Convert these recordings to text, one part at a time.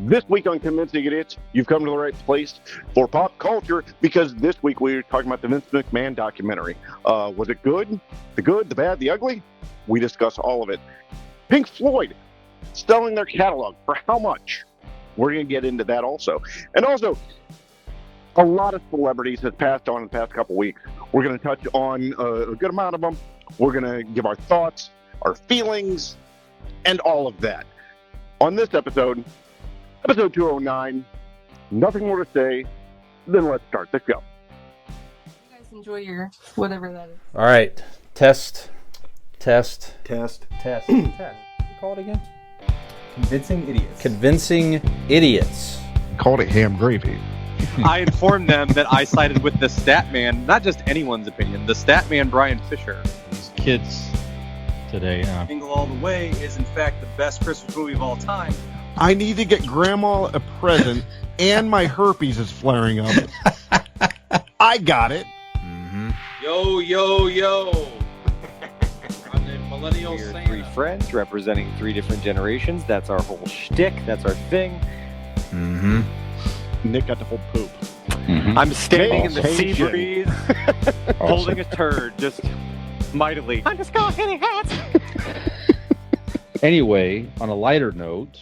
This week on Convincing Idiots, you've come to the right place for pop culture because this week we're talking about the Vince McMahon documentary. Was it good? The good, the bad, the ugly? We discuss all of it. Pink Floyd selling their catalog for how much? We're going to get into that also. And also, a lot of celebrities have passed on in the past couple weeks. We're going to touch on a good amount of them. We're going to give our thoughts, our feelings, and all of that. On this episode 209, nothing more to say, then let's start the show. You guys enjoy your whatever that is. All right, test. Test. Call it again? Convincing Idiots. Convincing Idiots. Called it ham gravy. I informed them that I sided with the stat man, not just anyone's opinion, the stat man Brian Fisher. These kids today, Jingle All the Way is in fact the best Christmas movie of all time. I need to get Grandma a present, and my herpes is flaring up. I got it. Mm-hmm. Yo. I'm the millennial We're Santa. three friends representing three different generations. That's our whole shtick. That's our thing. Mm-hmm. Nick got to hold poop. Mm-hmm. I'm standing in the sea Awesome. breeze, holding a turd, just mightily. I'm just going hitting hats. Anyway, on a lighter note,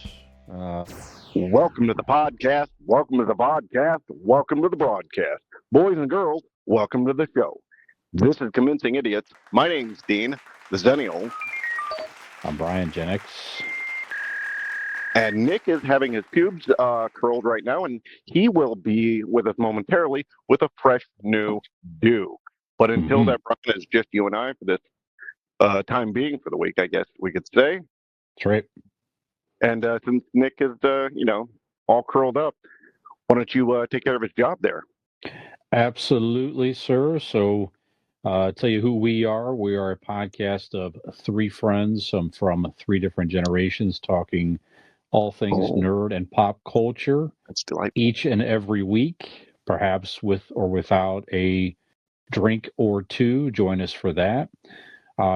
Welcome to the podcast. Welcome to the podcast. Welcome to the broadcast. Boys and girls, welcome to the show. This is Convincing Idiots. My name's Dean, the Zennial, I'm Brian Gen X. and Nick is having his pubes curled right now, and he will be with us momentarily with a fresh new do. But until Mhm. that, Brian, is just you and I for this time being for the week, I guess we could say. That's right. And since Nick is, all curled up, why don't you take care of his job there? Absolutely, sir. So, tell you who we are. We are a podcast of three friends from three different generations talking all things Oh. nerd and pop culture That's delightful. each and every week, perhaps with or without a drink or two. Join us for that.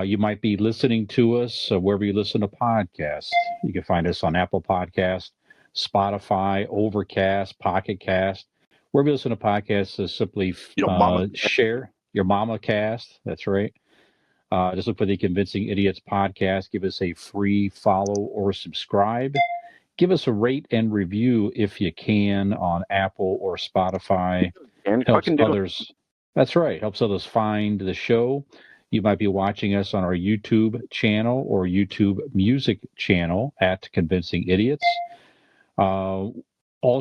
You might be listening to us wherever you listen to podcasts. You can find us on Apple Podcasts, Spotify, Overcast, Pocket Cast. Wherever you listen to podcasts, simply Your mama. share your Mama Cast. That's right. Just look for the Convincing Idiots podcast. Give us a free follow or subscribe. Give us a rate and review if you can on Apple or Spotify. And Helps fucking do it. others. That's right. Helps others find the show. You might be watching us on our YouTube channel or YouTube music channel at Convincing Idiots. All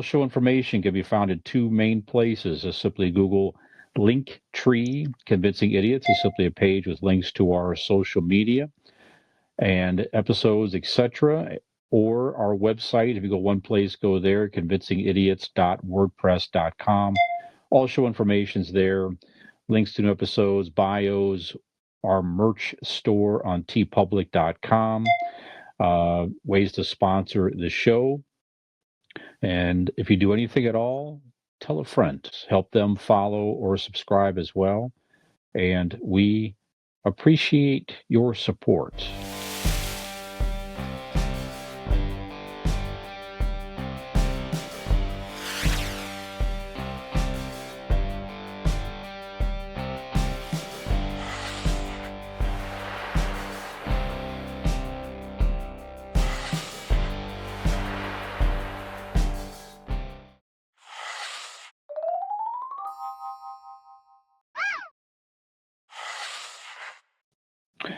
show information can be found in two main places. Just simply Google Linktree Convincing Idiots. Is simply a page with links to our social media and episodes, etc. Or our website. If you go one place, go there, convincingidiots.wordpress.com. All show information's there. Links to new episodes, bios, our merch store on tpublic.com, ways to sponsor the show. And if you do anything at all, tell a friend, help them follow or subscribe as well. And we appreciate your support.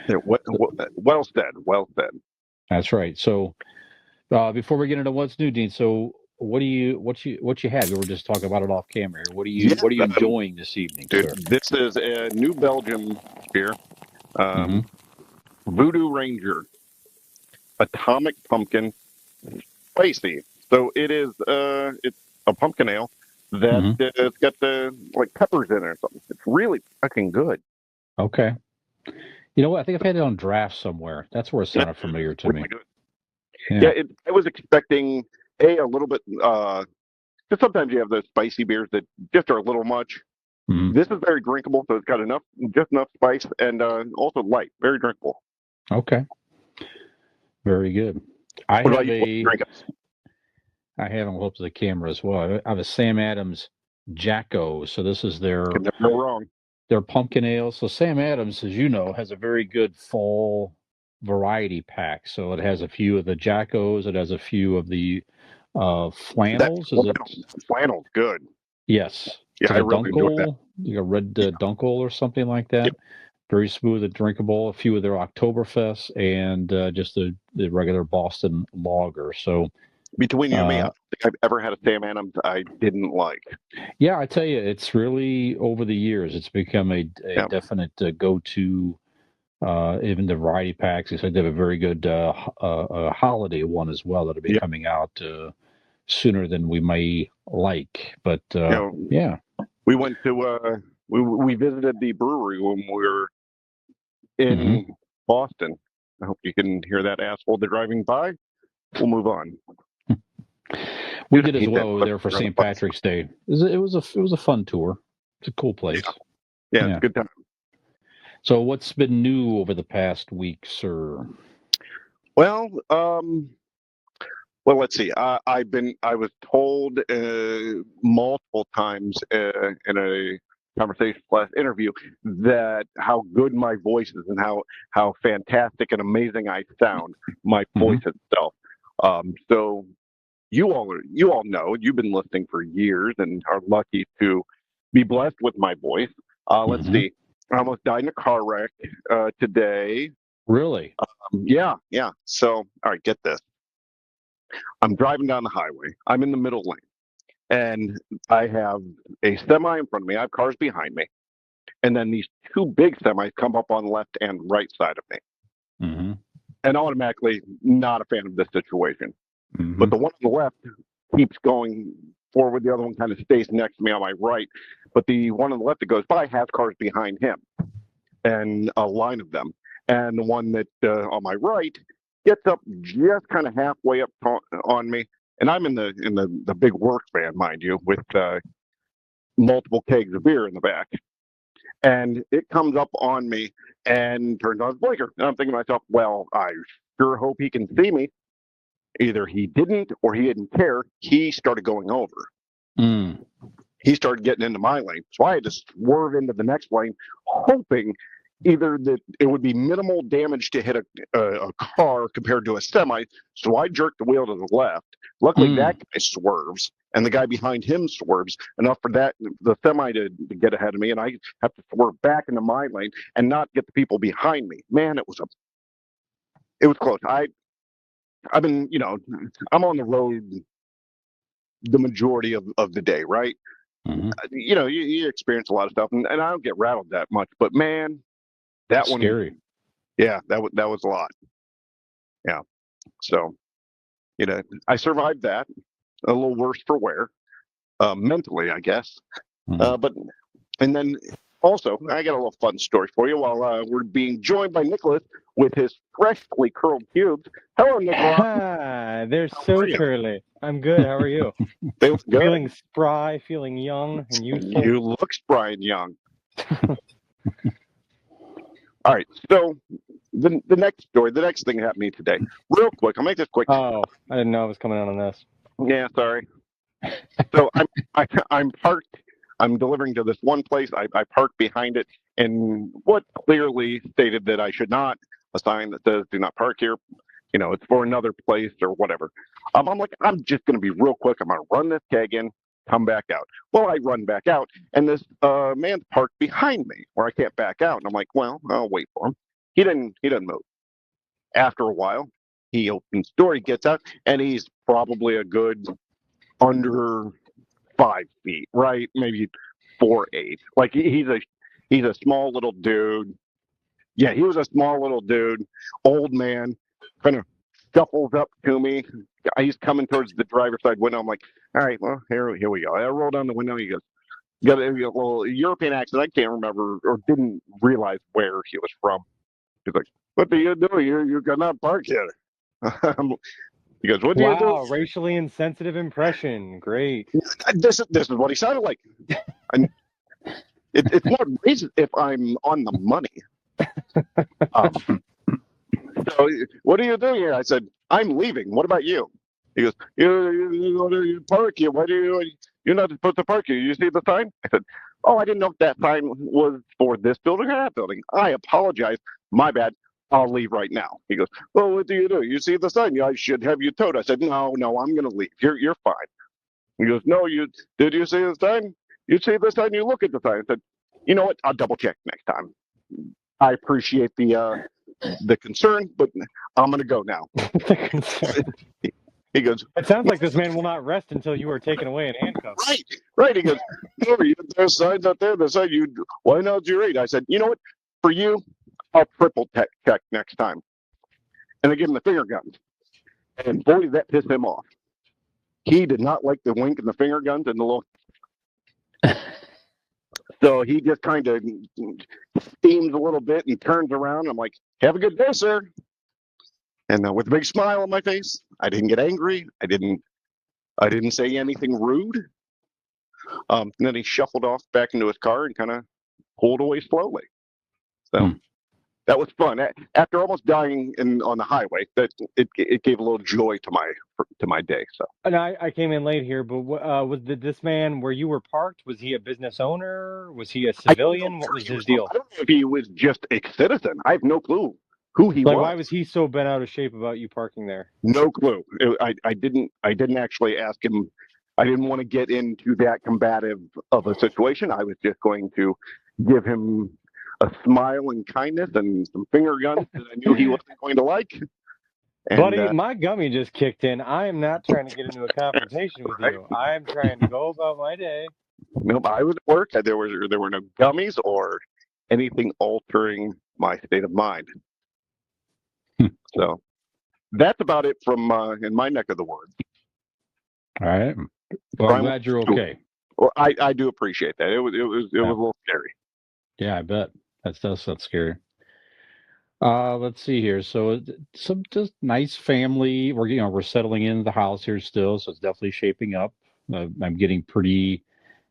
Yeah, well said. That's right. So before we get into what's new, Dean, so what you have? We were just talking about it off camera here. What are you enjoying this evening, Dude, sir? this is a New Belgium beer. Voodoo Ranger. Atomic Pumpkin. Spicy. So it is it's a pumpkin ale that it's got the peppers in it or something. It's really fucking good. Okay. You know what? I think I've had it on draft somewhere. That's where it sounded familiar to me. Really good. Yeah. I was expecting a little bit because sometimes you have those spicy beers that just are a little much. Mhm. This is very drinkable, so it's got just enough spice and also light, very drinkable. Okay. Very good. I What have about you? What a you drinking? I have them up to the camera as well. I have a Sam Adams Jacko. So this is Can never go wrong. their pumpkin ale. So Sam Adams, as you know, has a very good fall variety pack. So it has a few of the Jackos. It has a few of the flannels. Is it? Flannel's good. Yes. Yeah, So I the really enjoy that. Dunkel, like a red Dunkel or something like that. Yep. Very smooth and drinkable. A few of their Oktoberfest and just the regular Boston Lager. So Between you and me, I don't think I've ever had a Sam Adams I didn't like. yeah, I tell you, it's really over the years, it's become a definite go-to. Even the variety packs. They said they have a very good holiday one as well that'll be coming out sooner than we may like. But yeah, we went to we visited the brewery when we were in Boston. I hope you can hear that asshole they're driving by. We'll move on. We did as well. We were there for St. Patrick's Day. It was a fun tour. It's a cool place. Yeah, it's a good time. So, what's been new over the past week, sir? Well, let's see. I was told multiple times in a conversation / interview that how good my voice is and how fantastic and amazing I sound. My voice itself. So you all know, you've been listening for years and are lucky to be blessed with my voice. Let's see. I almost died in a car wreck today. Really? Yeah. So, all right, get this. I'm driving down the highway. I'm in the middle lane. And I have a semi in front of me. I have cars behind me. And then these two big semis come up on the left and right side of me. And automatically not a fan of this situation. But the one on the left keeps going forward. The other one kind of stays next to me on my right. But the one on the left that goes by has cars behind him and a line of them. And the one that on my right gets up just kind of halfway up on me. And I'm in the big work van, mind you, with multiple kegs of beer in the back. And it comes up on me and turns on his blinker. And I'm thinking to myself, well, I sure hope he can see me. Either he didn't or he didn't care. He started going over. He started getting into my lane. So I had to swerve into the next lane, hoping either that it would be minimal damage to hit a car compared to a semi. So I jerked the wheel to the left. Luckily, that guy swerves, and the guy behind him swerves enough for the semi to get ahead of me, and I have to swerve back into my lane and not get the people behind me. Man, it was close. I've been, I'm on the road the majority of the day, right? You experience a lot of stuff, and I don't get rattled that much, but man, that one, scary. Yeah, that was a lot. Yeah, so I survived that. A little worse for wear, mentally, I guess. And then also, I got a little fun story for you while we're being joined by Nicholas with his freshly curled pubes. Hello, Nicholas. They're so curly. I'm good. How are you? They look good. Feeling spry, feeling young and youthful. You look spry and young. All right, so the next story, the next thing that happened to me today, real quick. I'll make this quick. Oh, I didn't know I was coming out on this. Yeah, sorry. So I'm parked. I'm delivering to this one place. I parked behind it, and what clearly stated that I should not, a sign that says "Do not park here." It's for another place or whatever. I'm like, I'm just going to be real quick. I'm going to run this keg in, come back out. Well, I run back out, and this man's parked behind me where I can't back out. And I'm like, well, I'll wait for him. He doesn't move. After a while, he opens the door, he gets out, and he's probably a good under 5 feet, right? Maybe 4'8". Like he's a small little dude. Yeah, he was a small little dude, old man, kind of shuffles up to me. He's coming towards the driver's side window. I'm like, all right, well, here we go. I roll down the window. He goes, got a little European accent. I can't remember or didn't realize where he was from. He's like, what do you do? You're not parked here. He goes, what do you do? Wow, racially insensitive impression. Great. This is what he sounded like. It's more racist if I'm on the money. So what do you do here? I said, I'm leaving. What about you? He goes, you park here. Why do you're not supposed to park here? You see the sign? I said, oh, I didn't know if that sign was for this building or that building. I apologize. My bad. I'll leave right now. He goes, well, what do? You see the sign? I should have you towed. I said, no, I'm going to leave. You're fine. He goes, no, did you see the sign? You see the sign? You look at the sign. I said, you know what? I'll double check next time. I appreciate the concern, but I'm going to go now. The concern. He goes, It sounds like this man will not rest until you are taken away in handcuffs. right. He goes, no, there's signs out there that say why not your rate? I said, you know what? For you, I'll triple check next time. And I give him the finger guns. And boy, that pissed him off. He did not like the wink and the finger guns and the little. So he just kind of steams a little bit and turns around. I'm like, have a good day, sir. And with a big smile on my face, I didn't get angry. I didn't say anything rude. And then he shuffled off back into his car and kind of pulled away slowly. So that was fun. After almost dying on the highway, it gave a little joy to my day. So. And I came in late here, but this man where you were parked? Was he a business owner? Was he a civilian? What was his deal? I don't know if he was just a citizen. I have no clue who he was. Why was he so bent out of shape about you parking there? No clue. I didn't actually ask him. I didn't want to get into that combative of a situation. I was just going to give him a smile and kindness and some finger guns that I knew he wasn't going to like. And, buddy, my gummy just kicked in. I am not trying to get into a confrontation with you. I am trying to go about my day. Nope, I was at work. There were no gummies or anything altering my state of mind. So that's about it from in my neck of the woods. All right. Well, I'm glad you're okay. Well, I do appreciate that. It was a little scary. Yeah, I bet. That's scary. Let's see here. So some just nice family. We're settling into the house here still, so it's definitely shaping up. I'm getting pretty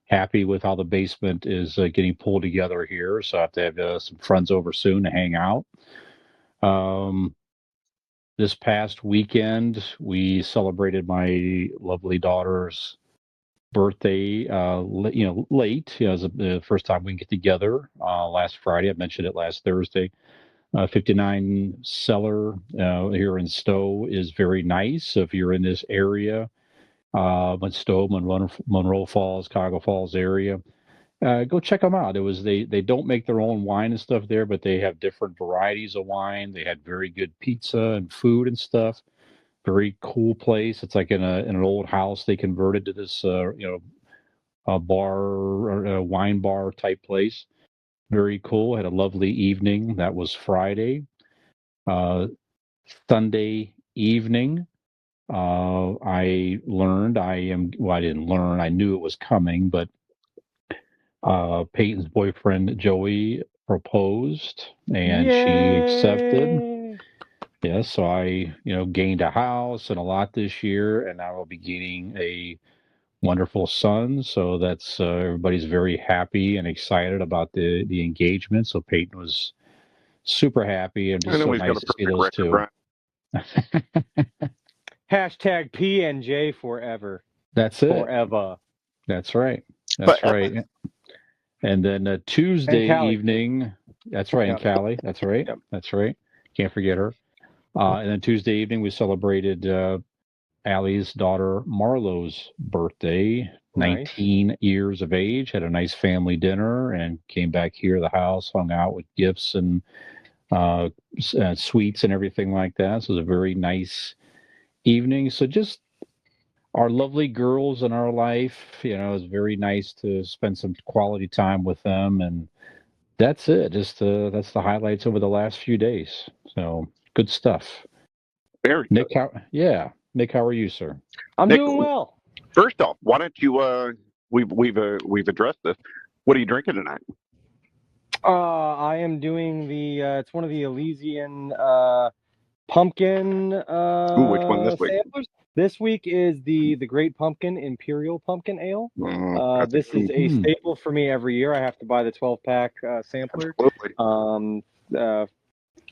happy with how the basement is getting pulled together here. So I have to have some friends over soon to hang out. This past weekend, we celebrated my lovely daughter's birthday, late. It was the first time we can get together last Friday. I mentioned it last Thursday. 59 Cellar here in Stowe is very nice. So if you're in this area, Stowe, Monroe Falls, Cuyahoga Falls area, go check them out. They don't make their own wine and stuff there, but they have different varieties of wine. They had very good pizza and food and stuff. Very cool place. It's like in an old house they converted to this a bar or a wine bar type place. Very cool. Had a lovely evening. That was Friday. Sunday evening, I learned I didn't learn. I knew it was coming, but Peyton's boyfriend Joey proposed, and Yay! She accepted. Yes, so I gained a house and a lot this year, and I will be gaining a wonderful son. So that's everybody's very happy and excited about the engagement. So Peyton was super happy, and just so nice to see those two. Hashtag PNJ forever. That's it. Forever. That's right. That's right. And then Tuesday evening. That's right. Yep. And Callie. That's right. Yep. That's right. Can't forget her. And then Tuesday evening, we celebrated Allie's daughter Marlo's birthday, 19 years of age. Had a nice family dinner and came back here to the house, hung out with gifts and sweets and everything like that. So it was a very nice evening. So just our lovely girls in our life, it was very nice to spend some quality time with them. And that's it. Just that's the highlights over the last few days. So good stuff. Very Nick, good. Nick, how are you, sir? I'm doing well. First off, why don't you? We've addressed this. What are you drinking tonight? I am doing it's one of the Elysian pumpkin. Which one this week? Samplers. This week is the Great Pumpkin Imperial Pumpkin Ale. This is a staple for me every year. I have to buy the 12-pack sampler. Absolutely.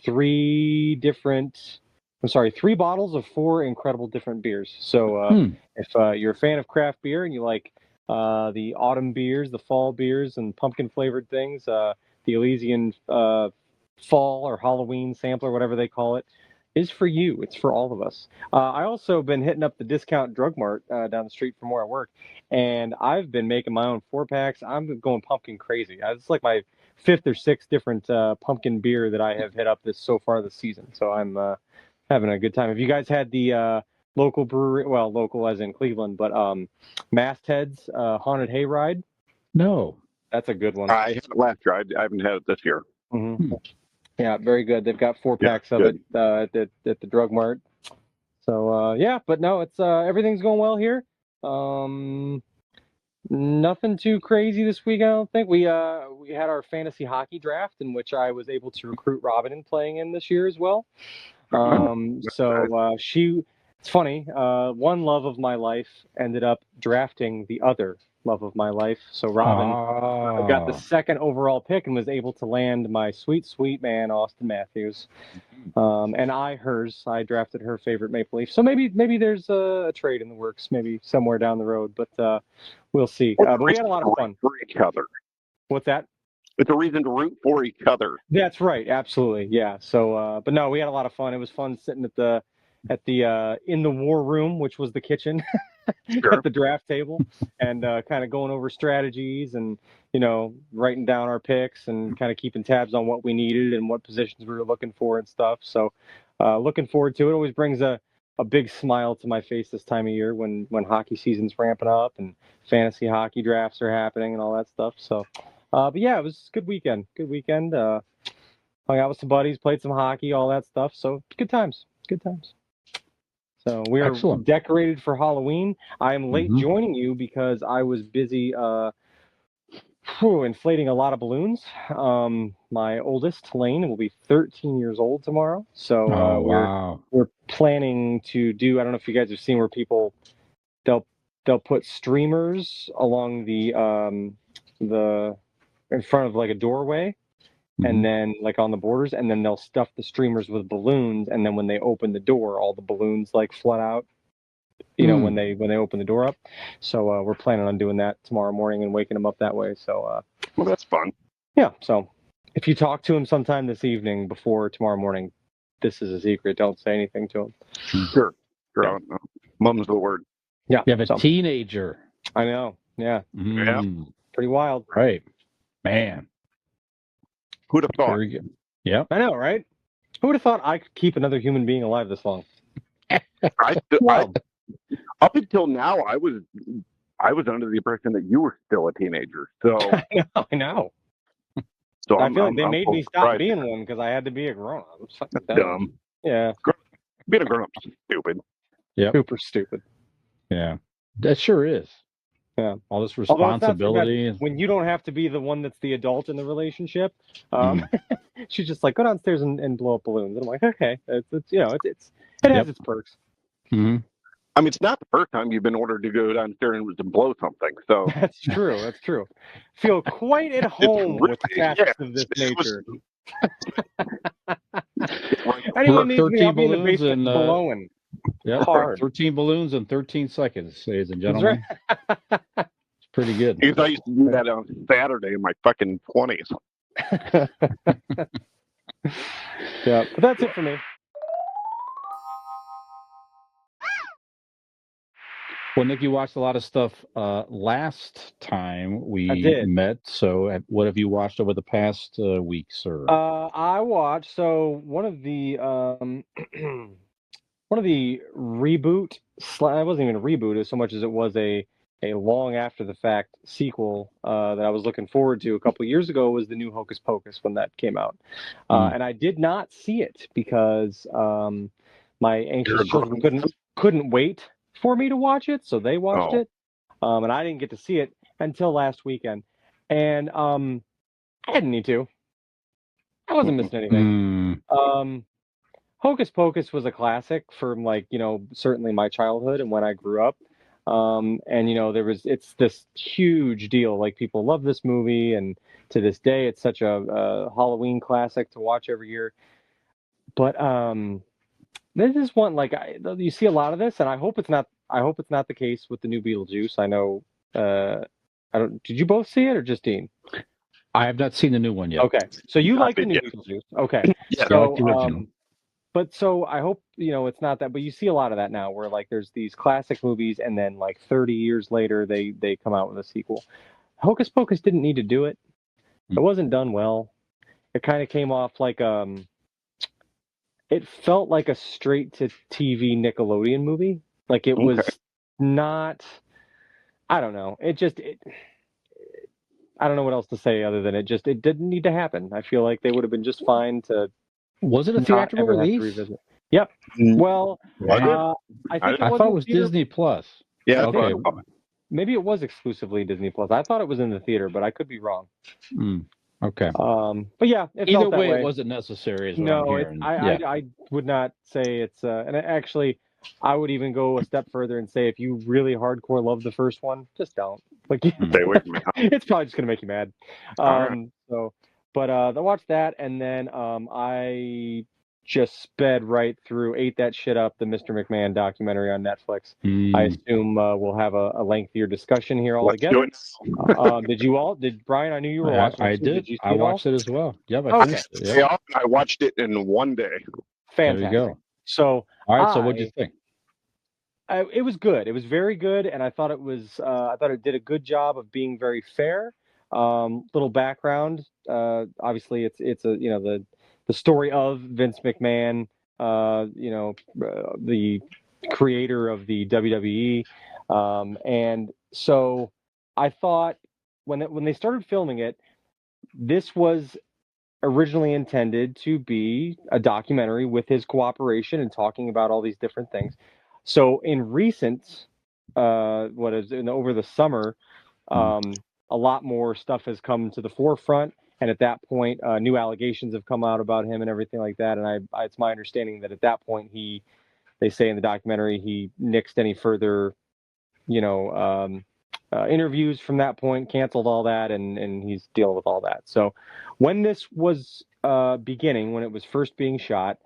3 different I'm sorry, 3 bottles of 4 incredible different beers. So if you're a fan of craft beer and you like the autumn beers, the fall beers, and pumpkin flavored things, the Elysian fall or Halloween sampler, whatever they call it, is for you. It's for all of us. I also been hitting up the Discount Drug Mart down the street from where I work, and I've been making my own 4-packs. I'm going pumpkin crazy. It's like my 5th or 6th different pumpkin beer that I have hit up so far this season. So I'm having a good time. Have you guys had the local brewery? Well, local as in Cleveland, but Masthead's Haunted Hayride? No. That's a good one. I had it last year. I haven't had it this year. Mm-hmm. Yeah, very good. They've got 4-packs of it at the Drug Mart. So but no, it's everything's going well here. Nothing too crazy this week, I don't think. We had our fantasy hockey draft in which I was able to recruit Robin in playing in this year as well. It's funny. One love of my life ended up drafting the other love of my life. So Robin got the 2nd overall pick and was able to land my sweet, sweet man, Austin Matthews. And I drafted her favorite Maple Leaf. So maybe there's a trade in the works, maybe somewhere down the road, but we'll see. But we had a lot of fun. For each other. What's that? It's a reason to root for each other. That's right, absolutely, yeah. So, but no, we had a lot of fun. It was fun sitting at the in the war room, which was the kitchen, at the draft table, and kind of going over strategies and writing down our picks and kind of keeping tabs on what we needed and what positions we were looking for and stuff. So, looking forward to it. Always brings a big smile to my face this time of year when hockey season's ramping up and fantasy hockey drafts are happening and all that stuff. So. But yeah, it was a good weekend. Hung out with some buddies, played some hockey, all that stuff. So good times. So we are decorated for Halloween. I am late joining you because I was busy inflating a lot of balloons. My oldest, Lane, will be 13 years old tomorrow. So we're planning to do. I don't know if you guys have seen where people they'll put streamers along the in front of like a doorway, and then like on the borders, and then they'll stuff the streamers with balloons, and then when they open the door, all the balloons like flood out. When they open the door up. So we're planning on doing that tomorrow morning and waking them up that way. So well, that's fun. Yeah. So if you talk to him sometime this evening before tomorrow morning, this is a secret. Don't say anything to him. Sure. Yeah. Mum's the word. Yeah. You have a teenager. I know. Yeah. Yeah. Pretty wild. Right. Man. Who'd have thought? Very good. Yeah. I know, right? Who would have thought I could keep another human being alive this long? Up until now, I was under the impression that you were still a teenager. So I know. So I feel like they made me stop being one because I had to be a grown up. It's fucking dumb. Yeah. Being a grown up is stupid. Yeah. Super stupid. Yeah. That sure is. Yeah. All this responsibility. When you don't have to be the one that's the adult in the relationship, she's just like, go downstairs and blow up balloons. And I'm like, okay, it has its perks. Mm-hmm. I mean, it's not the first time you've been ordered to go downstairs and blow something. So That's true. Feel quite at home with tasks of this nature. Anyone needs me, I'll be in the basement blowing. Yeah, hard. 13 balloons in 13 seconds, ladies and gentlemen. Right. It's pretty good. Because I used to do that on Saturday in my fucking 20s. Yeah, but that's it for me. Well, Nick, you watched a lot of stuff last time we met. So what have you watched over the past week, sir? I watched, one of the reboot, it wasn't even a reboot as so much as it was a long after the fact sequel that I was looking forward to a couple of years ago was the new Hocus Pocus when that came out. And I did not see it because my anxious children couldn't wait for me to watch it, so they watched it. And I didn't get to see it until last weekend. And I didn't need to. I wasn't missing anything. Hocus Pocus was a classic from certainly my childhood and when I grew up. And it's this huge deal. Like people love this movie, and to this day, it's such a Halloween classic to watch every year. But this is one like you see a lot of this, and I hope it's not the case with the new Beetlejuice. I know. I don't. Did you both see it or just Dean? I have not seen the new one yet. Okay, so you like the new Yeah. Beetlejuice? Okay, Yeah, I like the original. but so I hope it's not that. But you see a lot of that now, where like there's these classic movies, and then like 30 years later, they come out with a sequel. Hocus Pocus didn't need to do it. It wasn't done well. It kind of came off like it felt like a straight to TV Nickelodeon movie. Like it was not. I don't know. I don't know what else to say other than it didn't need to happen. I feel like they would have been just fine to. Was it a not theatrical ever have to release? revisit. Yep. Well, I think I thought it was Disney Plus. Yeah. Okay. Maybe it was exclusively Disney Plus. I thought it was in the theater, but I could be wrong. Okay. But yeah, it Either felt that way, way. it wasn't necessary. Is what No, I'm hearing. I would not say it's. And actually, I would even go a step further and say if you really hardcore love the first one, just don't. Like, Stay away from me. it's probably just gonna make you mad. Right. So, but I watched that, and then I just sped right through, ate that shit up, the Mr. McMahon documentary on Netflix. I assume we'll have a lengthier discussion here all together. Did Brian? I knew you were watching. I did. Did you see I watched it as well. Yep. I Okay. I watched it in one day. Fantastic. There you go. So, all right. So, what do you think? It was good. It was very good, and I thought it was. I thought it did a good job of being very fair. Little background. Obviously, it's a the story of Vince McMahon. The creator of the WWE, and so I thought when they started filming it, this was originally intended to be a documentary with his cooperation and talking about all these different things. So in recent, over the summer, a lot more stuff has come to the forefront, and at that point, new allegations have come out about him and everything like that. And it's my understanding that at that point, they say in the documentary, he nixed any further, interviews from that point, canceled all that, and he's dealing with all that. So when this was beginning, when it was first being shot,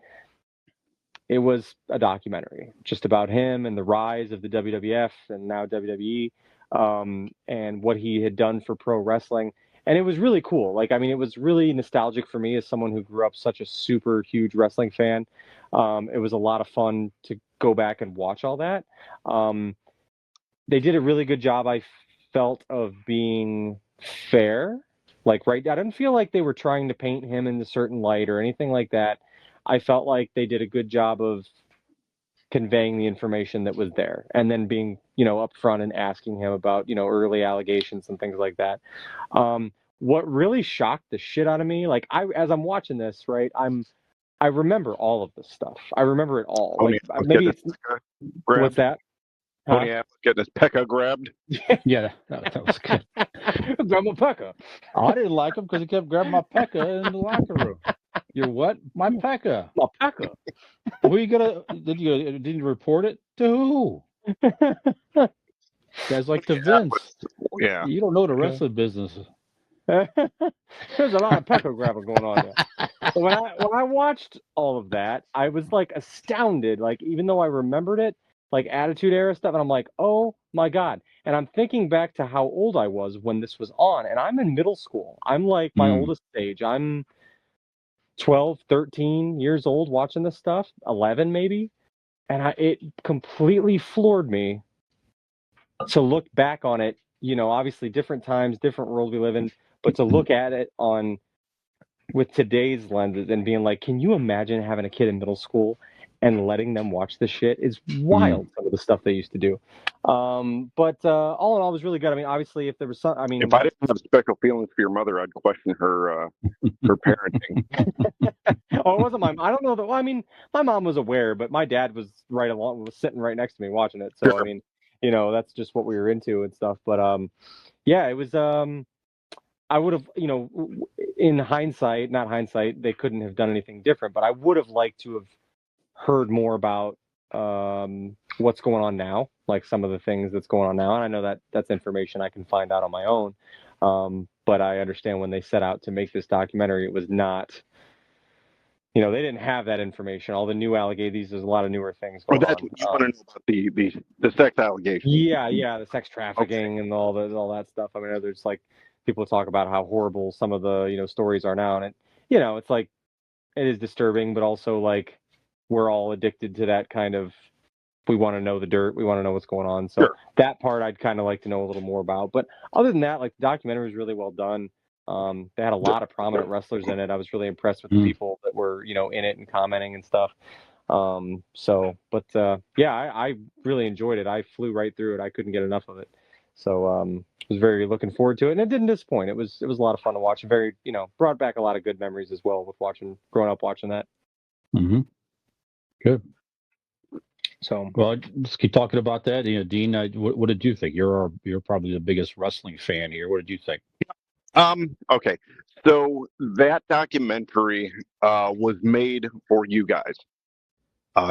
it was a documentary just about him and the rise of the WWF and now WWE, and what he had done for pro wrestling. And it was really cool. Like, I mean, it was really nostalgic for me as someone who grew up such a super huge wrestling fan. It was a lot of fun to go back and watch all that. They did a really good job, I felt, of being fair. Like, right, I didn't feel like they were trying to paint him in a certain light or anything like that. I felt like they did a good job of conveying the information that was there, and then being, upfront and asking him about, early allegations and things like that. What really shocked the shit out of me, like as I'm watching this, right, I remember all of this stuff. I remember it all. Like, maybe it's what's that? Tony Affleck getting his Pekka grabbed. Yeah, that was good. Grab my Pekka. I didn't like him because he kept grabbing my Pekka in the locker room. Your what? My Pekka. My Pekka. Who you gonna? Did you report it to who? Guys like to Vince. Yeah. You don't know the wrestling business. There's a lot of Pekka grabbing going on there. When I watched all of that, I was like astounded. Like, even though I remembered it, like Attitude Era stuff, and I'm like, oh my God. And I'm thinking back to how old I was when this was on, and I'm in middle school. I'm like my oldest age. I'm 12, 13 years old watching this stuff, 11 maybe. And it completely floored me to look back on it, obviously different times, different world we live in, but to look at it with today's lenses and being like, can you imagine having a kid in middle school and letting them watch this shit? Is wild, some of the stuff they used to do. But all in all, it was really good. I mean, obviously, if there was some, if I didn't have special feelings for your mother, I'd question her parenting. Oh, it wasn't my. I don't know that. Well, I mean, my mom was aware, but my dad was sitting right next to me watching it. So, I mean, that's just what we were into and stuff. But yeah, it was. I would have, in hindsight, not hindsight, they couldn't have done anything different. But I would have liked to have heard more about what's going on now, like some of the things that's going on now. And I know that that's information I can find out on my own. But I understand when they set out to make this documentary, it was not they didn't have that information. All the new allegations, there's a lot of newer things Or going that's on. what you want to know about the sex allegations. Yeah, the sex trafficking and all that stuff. I mean, there's like people talk about how horrible some of the stories are now, and it's like it is disturbing, but also like we're all addicted to that kind of. We want to know the dirt. We want to know what's going on. So Sure. that part I'd kind of like to know a little more about. But other than that, like the documentary was really well done. They had a lot of prominent wrestlers in it. I was really impressed with the people that were in it and commenting and stuff. I really enjoyed it. I flew right through it. I couldn't get enough of it. So was very looking forward to it, and it didn't disappoint. It was a lot of fun to watch. Very brought back a lot of good memories as well with growing up watching that. Mm-hmm. Good. So, well, let's keep talking about that. Dean, what did you think? You're probably the biggest wrestling fan here. What did you think? Okay, so that documentary was made for you guys.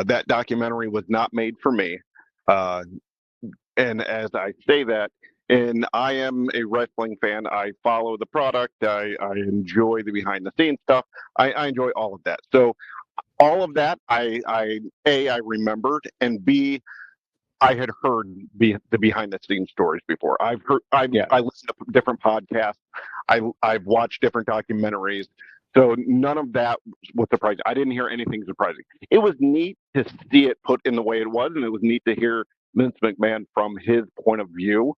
That documentary was not made for me. And as I say that, and I am a wrestling fan. I follow the product. I enjoy the behind the scenes stuff. I enjoy all of that. So all of that, I remembered, and B, I had heard the behind the scenes stories before. I listened to different podcasts. I've watched different documentaries. So none of that was surprising. I didn't hear anything surprising. It was neat to see it put in the way it was, and it was neat to hear Vince McMahon from his point of view.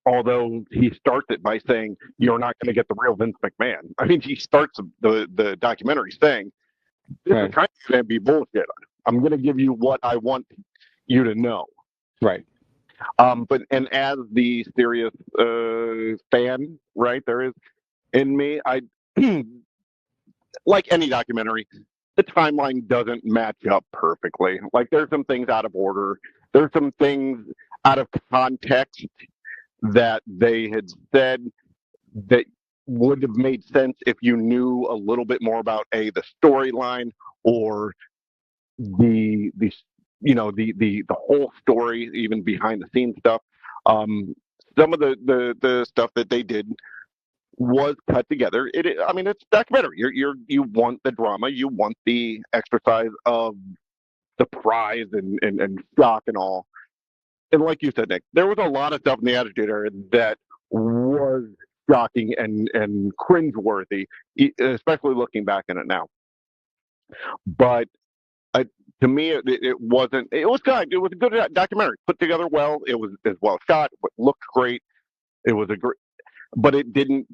Although he starts it by saying, "You're not going to get the real Vince McMahon." I mean, he starts the documentary saying, "This is kind of going to be bullshit. I'm going to give you what I want you to know." Right. But as the serious fan, right, there is in me, I like any documentary, the timeline doesn't match up perfectly. Like there's some things out of order. There's some things out of context that they had said that would have made sense if you knew a little bit more about the storyline or the whole story, even behind the scenes stuff. Some of the stuff that they did was cut together. It's documentary. You want the drama, you want the exercise of surprise and shock and all. And like you said, Nick, there was a lot of stuff in the Attitude Era that was shocking and cringeworthy, especially looking back on it now. But to me, it wasn't. It was good. It was a good documentary, put together well. It was well shot. It looked great. It was but it didn't.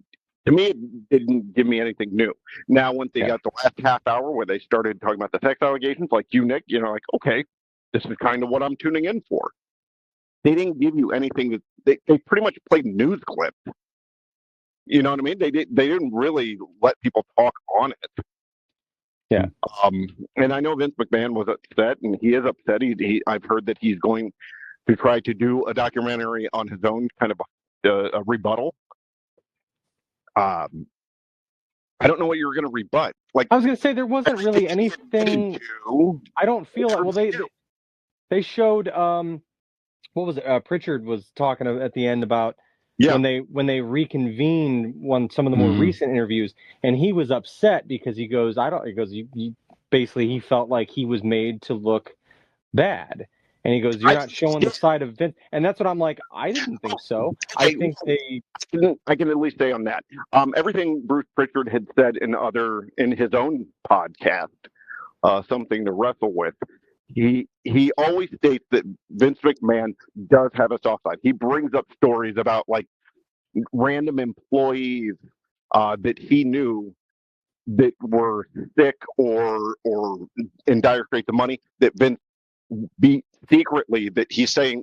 To me, it didn't give me anything new. Now, once they got the last half hour where they started talking about the sex allegations, like you, Nick, like, okay, this is kind of what I'm tuning in for. They didn't give you anything that they pretty much played news clips. You know what I mean? They didn't really let people talk on it. Yeah. And I know Vince McMahon was upset, and he is upset. I've heard that he's going to try to do a documentary on his own, kind of a rebuttal. I don't know what you were going to rebut. Like I was going to say, there wasn't really anything. I don't feel like. Well, they showed. What was it? Pritchard was talking at the end about when they reconvened some of the more recent interviews, and he was upset because he goes, basically he felt like he was made to look bad, and he goes, you're not showing the side of Vince, and that's what I'm like. I didn't think so. I think I can at least say on that. Everything Bruce Pritchard had said in his own podcast, Something to Wrestle With. He always states that Vince McMahon does have a soft side. He brings up stories about like random employees that he knew that were sick or in dire straits of money that Vince secretly, that he's saying,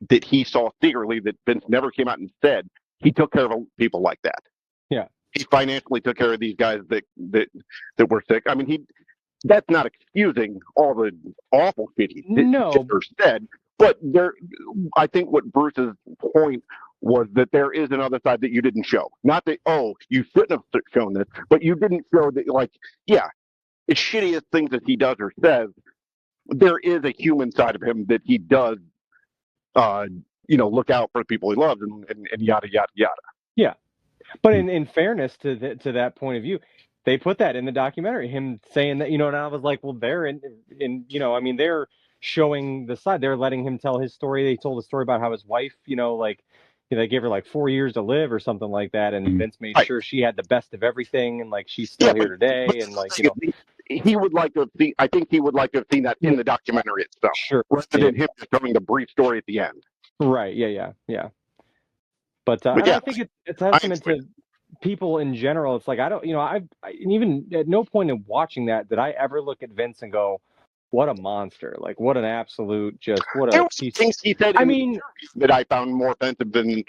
that he saw secretly, that Vince never came out and said. He took care of people like that. Yeah. He financially took care of these guys that were sick. I mean, that's not excusing all the awful shit he did or said, but I think what Bruce's point was that there is another side that you didn't show. Not that, you shouldn't have shown this, but you didn't show that, like, yeah, as shitty as things that he does or says, there is a human side of him that he does, look out for the people he loves and yada, yada, yada. Yeah. But in fairness to that point of view, they put that in the documentary, him saying that, and I was like, well, they're they're showing the side. They're letting him tell his story. They told a story about how his wife, they gave her like 4 years to live or something like that, and Mhm. Vince made Right. sure she had the best of everything, and like she's still here today, and like he would like to have seen. I think he would like to have seen that in the documentary itself, sure, rather yeah. than him just telling the brief story at the end. Right, yeah. But But and yeah, I think it's a testament to people in general. It's like I don't, and even at no point in watching that did I ever look at Vince and go, "What a monster! Like what an absolute what there a were piece." things he said I in mean, interviews that I found more offensive than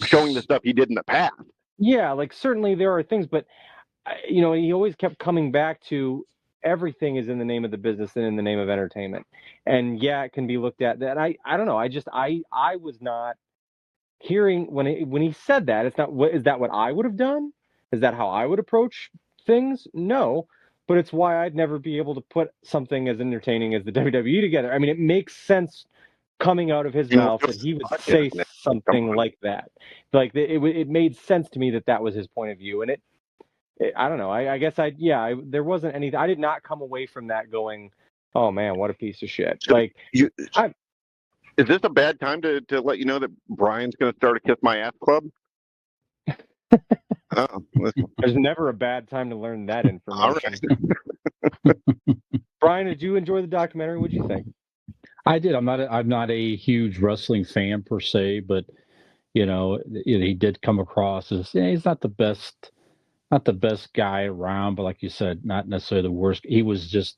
showing the stuff he did in the past. yeah, like certainly there are things, but he always kept coming back to everything is in the name of the business and in the name of entertainment, and yeah, it can be looked at that. I don't know. I was not hearing when he said that. It's not what is that what I would have done? Is that how I would approach things? No, but it's why I'd never be able to put something as entertaining as the WWE together. I mean, it makes sense coming out of his mouth that he would say something like that. Like it made sense to me that was his point of view, and I don't know. I guess there wasn't any. I did not come away from that going, oh man, what a piece of shit. Like Is this a bad time to let you know that Brian's going to start a Kiss My Ass Club? There's never a bad time to learn that All information. right. Brian, did you enjoy the documentary? What'd you think? I did. I'm not a huge wrestling fan per se, but he did come across as he's not the best guy around, but like you said, not necessarily the worst. He was just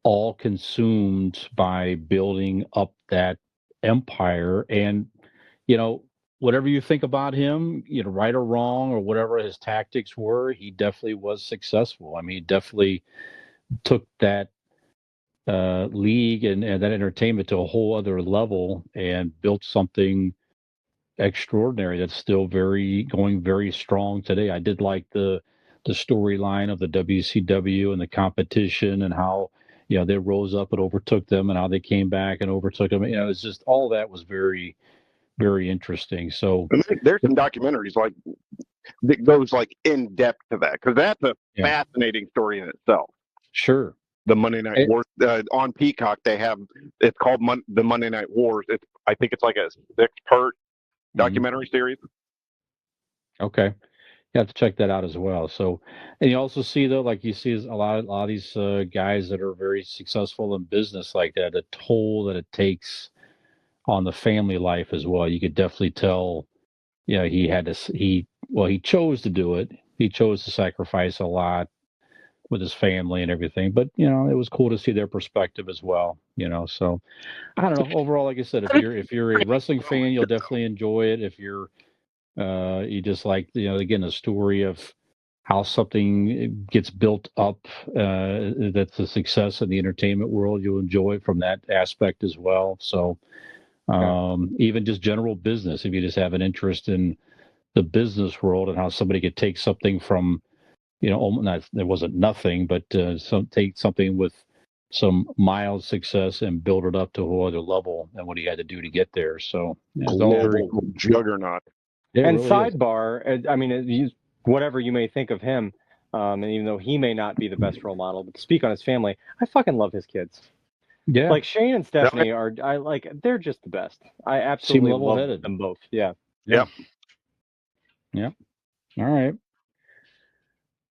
all consumed by building up that empire, and whatever you think about him, right or wrong or whatever his tactics were, he definitely was successful. I mean, he definitely took that league and that entertainment to a whole other level and built something extraordinary that's still going very strong today. I did like the storyline of the WCW and the competition and how they rose up and overtook them and how they came back and overtook them. It's just all that was very, very interesting. So there's some documentaries that goes in depth to that, because that's a fascinating story in itself. Sure. The Monday Night Wars on Peacock, it's called the Monday Night Wars. I think it's like a 6-part documentary series. Okay. You have to check that out as well. So, and you also see though, like you see a lot of these guys that are very successful in business like that, the toll that it takes on the family life as well. You could definitely tell, he chose to do it. He chose to sacrifice a lot with his family and everything, but it was cool to see their perspective as well, so I don't know. Overall, like I said, if you're a wrestling fan, you'll definitely enjoy it. If you're you just like, again, the story of how something gets built up, that's a success in the entertainment world, you'll enjoy it from that aspect as well. So even just general business, if you just have an interest in the business world and how somebody could take something from, there wasn't nothing, but take something with some mild success and build it up to a whole other level and what he had to do to get there. So it's all very Global juggernaut. Yeah, and really sidebar, I mean, whatever you may think of him, and even though he may not be the best role model, but to speak on his family, I fucking love his kids. Yeah. Like Shane and Stephanie they're just the best. I absolutely love them both. Yeah. Yep. Yeah. All right.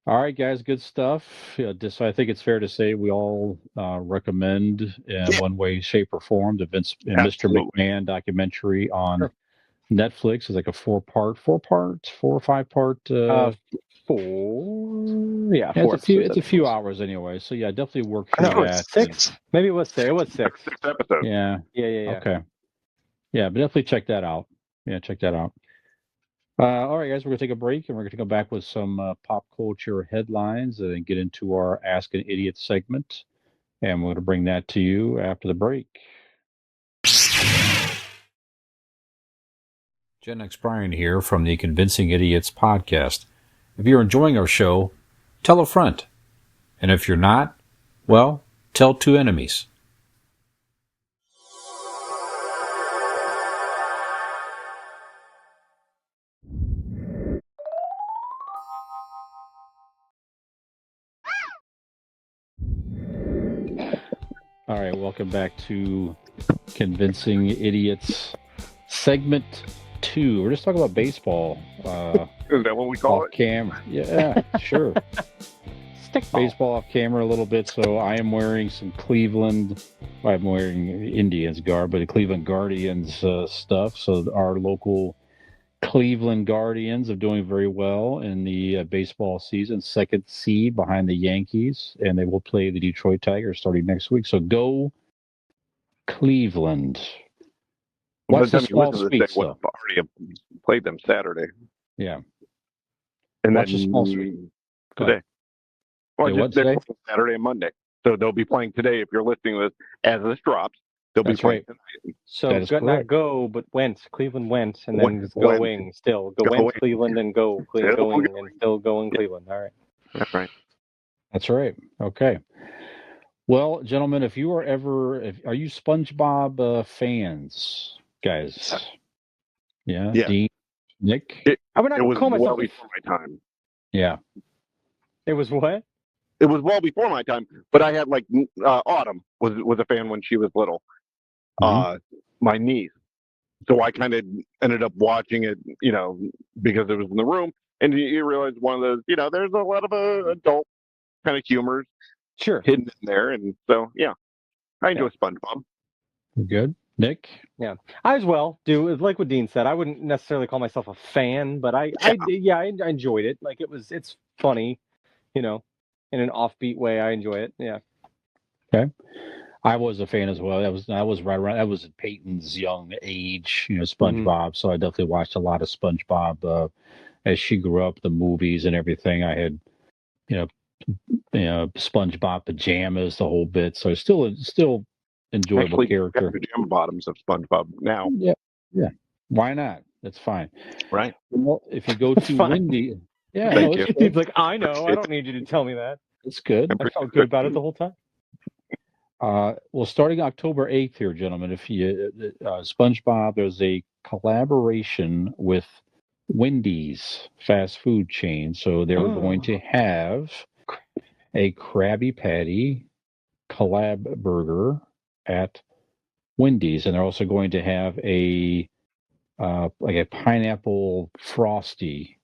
All right, guys. Good stuff. So I think it's fair to say we all recommend in one way, shape, or form the Vince and Mr. McMahon documentary on Netflix. It's like a 4-part, 4 or 5-part. 4. Yeah, 4. It's a few hours anyway. So yeah, definitely work through that. 6. Maybe it was 6. It was 6. 6 episodes. Yeah. Okay. Yeah, but definitely check that out. Yeah, check that out. All right, guys, we're going to take a break and we're going to come back with some pop culture headlines and get into our Ask an Idiot segment. And we're going to bring that to you after the break. Gen X Brian here from the Convincing Idiots podcast. If you're enjoying our show, tell a friend. And if you're not, well, tell 2 enemies. All right, welcome back to Convincing Idiots, segment 2. We're just talking about baseball. Is that what we call Off it? camera. Yeah, sure. Stickball. Baseball off camera a little bit. So I am wearing some Cleveland. I'm wearing Indians garb, but the Cleveland Guardians stuff. So our local Cleveland Guardians are doing very well in the baseball season. Second seed behind the Yankees, and they will play the Detroit Tigers starting next week. So go Cleveland. By Watch the the time you small listen to this, speaks, they would have though. already played them Saturday. Yeah. And Watch then the small speak. Go today. ahead. Well, They just, what they're today? playing Saturday and Monday. So they'll be playing today. If you're listening to this as this drops, they'll That's be playing right. tonight. So That is not correct. go, but went. Cleveland went, and then it's Went. going still. Go Going. went Cleveland and go Still going going. and still going Yeah. Cleveland. All right. That's right. That's right. Okay. Well, gentlemen, if you are are you SpongeBob fans, guys? Yeah. Yeah. Dean, Nick. I would It not was call well myself. before my time. Yeah. It was what? It was well before my time, but I had like Autumn was a fan when she was little. My niece, so I kind of ended up watching it, because it was in the room, and you realize one of those, there's a lot of adult kind of humor Sure. hidden in there, and so yeah, I enjoy SpongeBob. Good. Nick. Yeah, I as well do. Like what Dean said, I wouldn't necessarily call myself a fan, but I enjoyed it. Like it's funny, in an offbeat way. I enjoy it. Yeah. Okay. I was a fan as well. I was right around. I was at Peyton's young age, SpongeBob. So I definitely watched a lot of SpongeBob as she grew up, the movies and everything. I had, SpongeBob pajamas, the whole bit. So still enjoyable Actually, character. pajama bottoms of SpongeBob now. Yeah. Why not? That's fine. Right. Well, if you go to fine. Wendy, yeah, Thank no, you. it's Dean's like, I know. I don't need you to tell me that. It's good. I felt good about it the whole time. Well, starting October 8th here, gentlemen, if you SpongeBob, there's a collaboration with Wendy's fast food chain. So they're going to have a Krabby Patty collab burger at Wendy's, and they're also going to have a like a pineapple frosty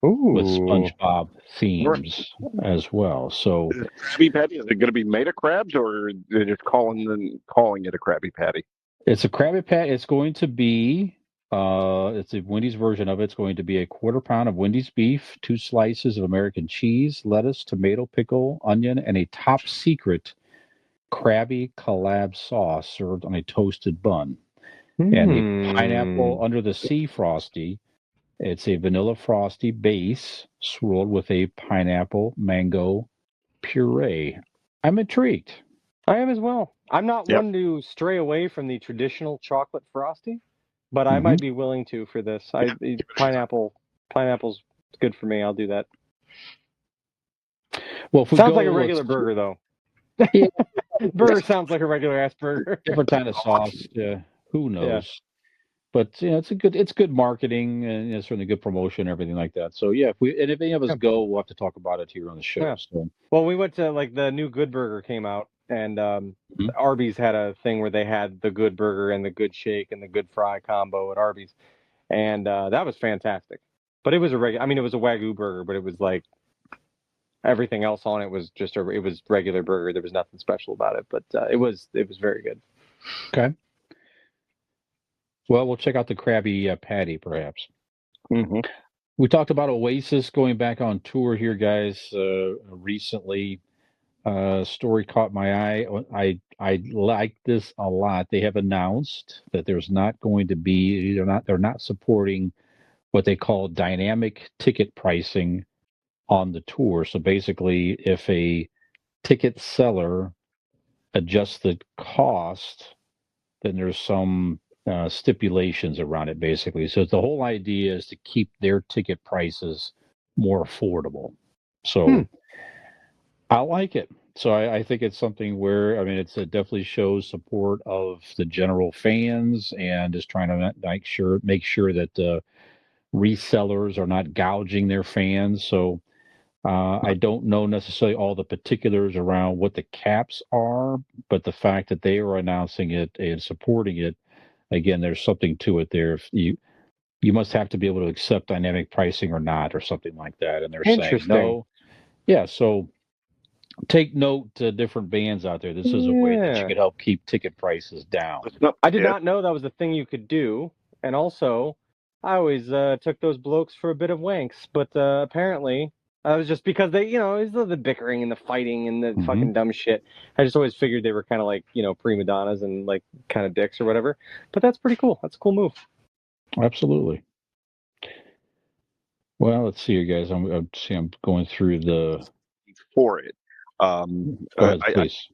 with SpongeBob themes as well. So Is it Krabby Patty? Is it going to be made of crabs, or they're just calling it a Krabby Patty? it's a Krabby Patty. It's going to be it's a Wendy's version of it. It's going to be a quarter pound of Wendy's beef, 2 slices of American cheese, lettuce, tomato, pickle, onion, and a top secret Krabby collab sauce served on a toasted bun. And the pineapple under the sea frosty. It's a vanilla frosty base swirled with a pineapple mango puree. I'm intrigued. I am as well. I'm not one to stray away from the traditional chocolate frosty, but I might be willing to for this. Pineapple's good for me. I'll do that. Well, if we sounds like a regular burger, though. Yeah. Burger sounds like a regular ass burger. Different kind of sauce. Who knows? Yeah. But it's good marketing and it's certainly good promotion and everything like that. So yeah, if any of us go, we'll have to talk about it here on the show. Yeah. So. Well, we went to the new Good Burger came out, and Arby's had a thing where they had the Good Burger and the Good Shake and the Good Fry combo at Arby's, and that was fantastic. But it was it was a Wagyu burger, but it was like everything else on it was just it was regular burger. There was nothing special about it, but it was very good. Okay. Well, we'll check out the Krabby Patty, perhaps. We talked about Oasis going back on tour here, guys, recently. Story caught my eye. I like this a lot. They have announced that there's not going to be they're not supporting what they call dynamic ticket pricing on the tour. So basically, if a ticket seller adjusts the cost, then there's some stipulations around it, basically. So the whole idea is to keep their ticket prices more affordable. So I like it. So I think it's something where, it definitely shows support of the general fans and is trying to make sure that resellers are not gouging their fans. So I don't know necessarily all the particulars around what the caps are, but the fact that they are announcing it and supporting it, again, there's something to it there. If you must have to be able to accept dynamic pricing or not, or something like that. And they're saying Interesting. no. Yeah, so take note to different bands out there. This is a way that you Yeah. could help keep ticket prices down. I did not know that was a thing you could do. And also, I always took those blokes for a bit of wanks, but apparently that was just because they, it's the bickering and the fighting and the Mhm. fucking dumb shit. I just always figured they were kind of like, prima donnas and like kind of dicks or whatever. But that's pretty cool. That's a cool move. Absolutely. Well, let's see, you guys. I'm going through the. For it. Go ahead, please.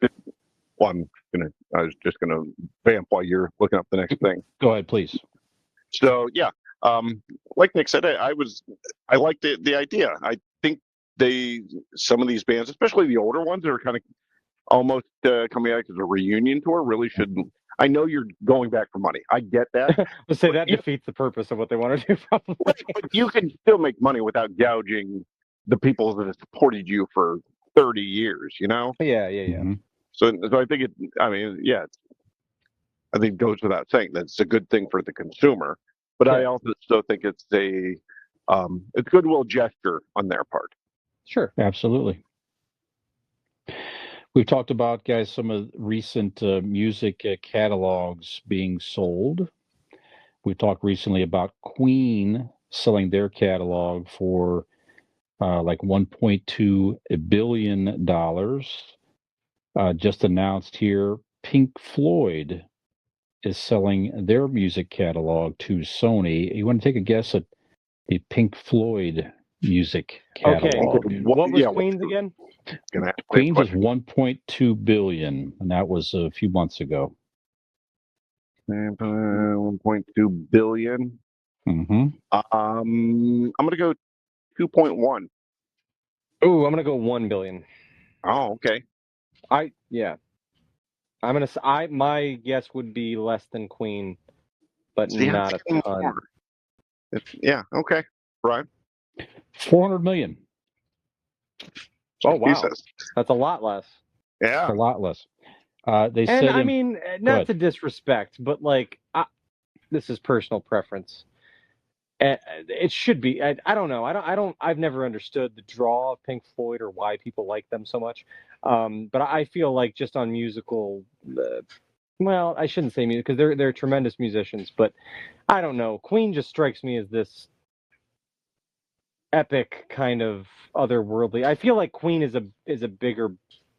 I was just gonna vamp while you're looking up the next thing. Go ahead, please. So yeah, like Nick said, I like the idea. I think some of these bands, especially the older ones, that are kind of almost coming out as a reunion tour, really should. I know you're going back for money. I get that. Let's say that defeats the purpose of what they want to do, probably. But you can still make money without gouging the people that have supported you for 30 years. Yeah. Mhm. So I think I think it goes without saying that it's a good thing for the consumer, but I also still think it's a goodwill gesture on their part. Sure. Absolutely. We've talked about, guys, some of the recent music catalogs being sold. We talked recently about Queen selling their catalog for like $1.2 billion. Just announced here, Pink Floyd is selling their music catalog to Sony. You want to take a guess at the Pink Floyd music catalog? Okay. What was Queen's again? Queen's is $1.2 billion, and that was a few months ago. 1.2 billion. Mm-hmm. I'm gonna go 2.1. Ooh, I'm gonna go 1 billion. Oh, okay. My guess would be less than Queen, but not a ton. Okay. Brian? 400 million. Oh, wow. Jesus. That's a lot less. Yeah. It's a lot less. They And said I mean, not to disrespect, but like, this is personal preference. It should be. I don't know. I've never understood the draw of Pink Floyd or why people like them so much. But I feel like just on musical, well, I shouldn't say music because they're tremendous musicians. But I don't know. Queen just strikes me as this epic kind of otherworldly. I feel like Queen is a bigger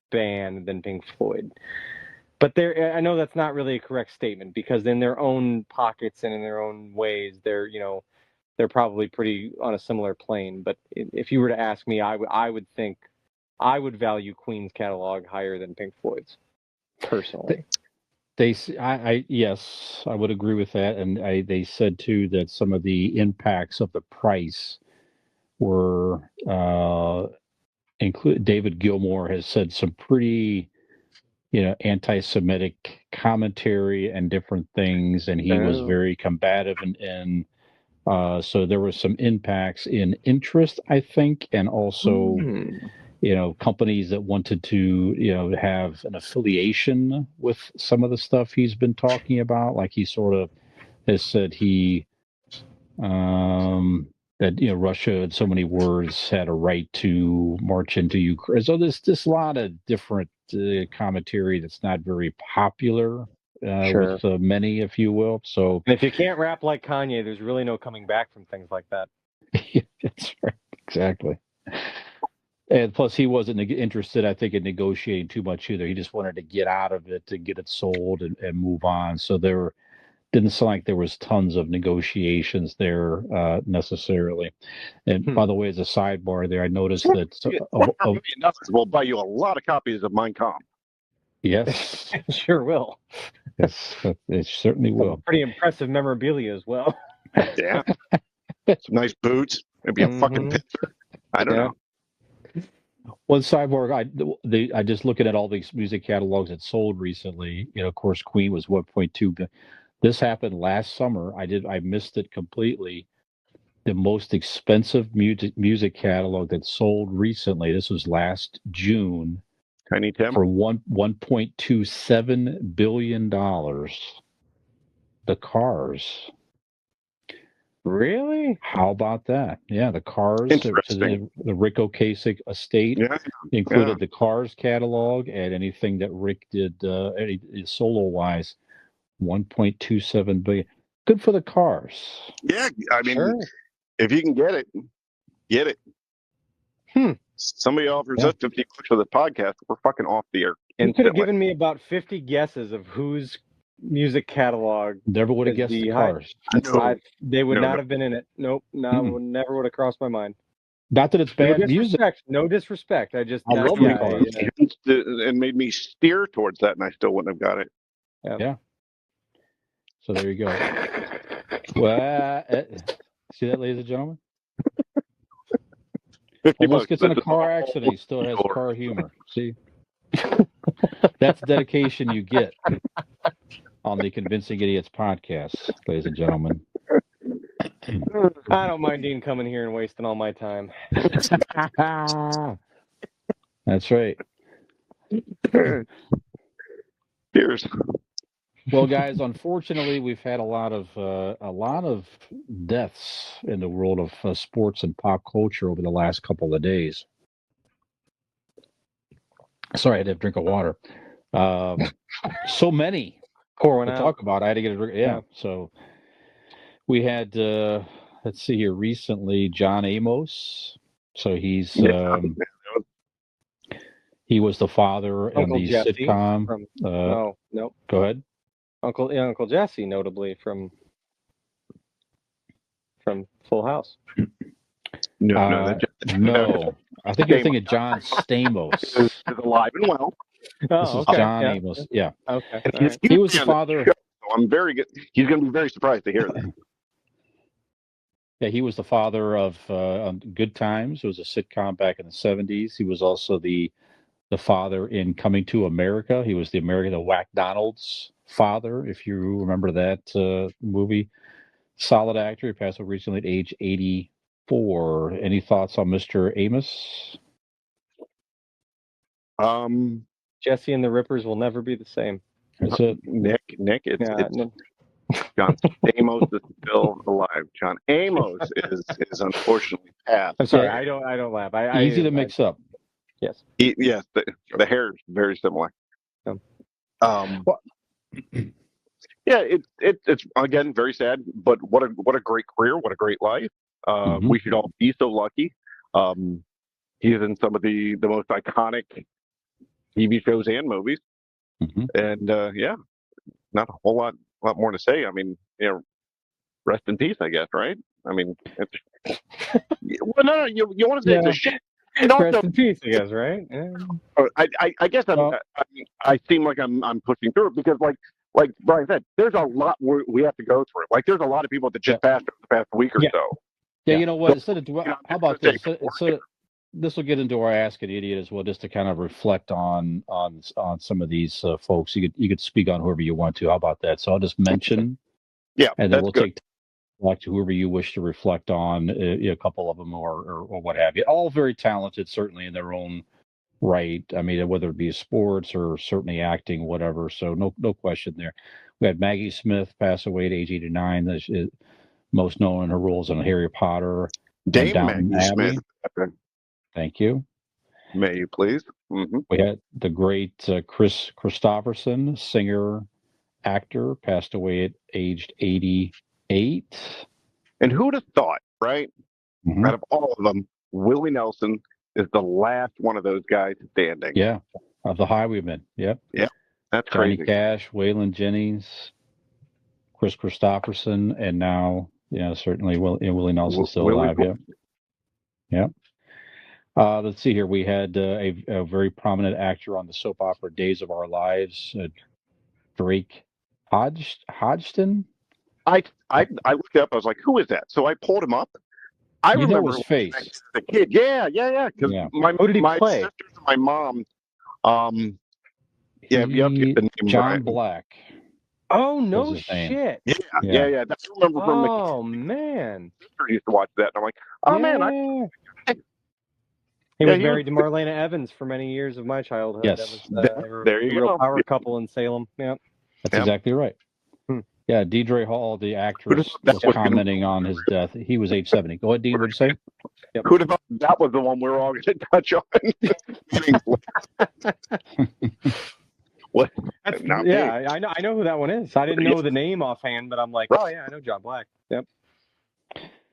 band than Pink Floyd. But I know that's not really a correct statement because in their own pockets and in their own ways, they're probably pretty on a similar plane. But if you were to ask me, I would think I would value Queen's catalog higher than Pink Floyd's, personally. Yes, I would agree with that. And they said too that some of the impacts of the price were include. David Gilmour has said some pretty, anti-Semitic commentary and different things, and he was very combative and so there were some impacts in interest, I think, and also, companies that wanted to, have an affiliation with some of the stuff he's been talking about. Like he sort of has said that Russia, in so many words, had a right to march into Ukraine. So there's just a lot of different commentary that's not very popular. With many, if you will. So, and if you can't rap like Kanye, there's really no coming back from things like that. Yeah, that's right, exactly. And plus, he wasn't interested, I think, in negotiating too much either. He just wanted to get out of it, to get it sold, and move on. So didn't sound like there was tons of negotiations there necessarily. And by the way, as a sidebar there, I noticed that we'll buy you a lot of copies of Mein Kampf. Yes, sure will. Yes, it certainly will. Pretty impressive memorabilia as well. Yeah, some nice boots. Maybe a fucking picture. I don't know. Well, sidebar, I just looking at all these music catalogs that sold recently. Of course, Queen was 1.2. This happened last summer. I missed it completely. the most expensive music catalog that sold recently. This was last June Tiny Tim. for $1.27 billion. The Cars. Really? How about that? Yeah, the Cars, Interesting. the Rick Ocasek estate Yeah, included the Cars catalog and anything that Rick did solo wise. 1.27 billion. Good for the Cars. yeah. I mean, Sure. if you can get it, get it. Somebody offers us $50 for the podcast. We're fucking off the air. You could have given me about 50 guesses of whose music catalog. Never would have guessed the Cars. They would not have been in it. Nope. Never would have crossed my mind. Not that it's bad music. No disrespect. I love the Cars. It made me steer towards that, and I still wouldn't have got it. Yeah. So there you go. Well, see that, ladies and gentlemen? Almost gets in a car accident. He still has car humor. See? That's the dedication you get on the Convincing Idiots podcast, ladies and gentlemen. I don't mind Dean coming here and wasting all my time. That's right. Cheers. Well, guys, unfortunately, we've had a lot of deaths in the world of sports and pop culture over the last couple of days. Sorry, I had to have a drink of water. So many Pour one to out. talk about. I had to get a drink. Yeah. So we had, let's see here, recently, John Amos. So he's he was the father in Uncle the Jesse sitcom. No. Go ahead. Uncle Jesse, notably from Full House. No. I think you're thinking John Stamos. Is alive and well. This is John Amos. Yeah. Okay. Right. He was the father. So I'm very good. He's going to be very surprised to hear that. Yeah, he was the father of Good Times. It was a sitcom back in the 70s. He was also the father in Coming to America. He was the Whack Donald's father, if you remember that movie. Solid actor. He passed away recently at age 84. Any thoughts on Mr. Amos? Jesse and the Rippers will never be the same. That's it. Nick, it's John Amos is still alive. John Amos is unfortunately passed. I'm sorry, I don't laugh. Easy to mix up. Yes. Yes, the hair is very similar. Yeah, it's again very sad, but what a great career, what a great life. We should all be so lucky. He's in some of the most iconic TV shows and movies, and not a whole lot more to say. I mean, rest in peace, I guess, right? I mean, well, no, you want to say the shit. And also, rest in peace, I guess, right? Yeah. I guess I seem like I'm pushing through it because, like Brian said, there's a lot we have to go through. Like, there's a lot of people that just passed over the past week or so. Yeah, you know what? Instead of how about this? This will get into our Ask an Idiot as well, just to kind of reflect on some of these folks. You could speak on whoever you want to. How about that? So I'll just mention, and then we'll take back to whoever you wish to reflect on, a couple of them or what have you. All very talented, certainly in their own right. I mean, whether it be sports or certainly acting, whatever. So no question there. We had Maggie Smith pass away at age 89. Most known in her roles in Harry Potter. Dame Maggie Smith. Thank you. May you please? We had the great Kristofferson, singer, actor, passed away at aged 88. And who'd have thought, right? Out of all of them, Willie Nelson is the last one of those guys standing. Yeah, of the Highwaymen. Yep. Yeah, that's Johnny crazy. Cash, Waylon Jennings, Kris Kristofferson, and now, certainly Willie Nelson still alive. Yeah. Let's see here. We had a very prominent actor on the soap opera Days of Our Lives, Drake Hodgson. I looked up. I was like, "Who is that?" So I pulled him up. I remember his face. The kid. Yeah. Because my play? sisters and my mom. You have to get the name John right. Black. Oh, no was his name. shit. Yeah. That's what I remember from Oh, man. sister used to watch that, and I'm like, oh man, He was he married to Marlena Evans for many years of my childhood. Yes. That was There you a real go. power couple in Salem. Yeah. That's Yep. exactly right. Yeah, Deidre Hall, the actress, That's was what- commenting on his death. He was age 70. Go ahead, Dean. What'd you say? Yep. Who'd have thought that was the one we were all going to touch on? What? Not me. Yeah, I know who that one is. I didn't know the name offhand, but I'm like, oh yeah, I know John Black. Yep.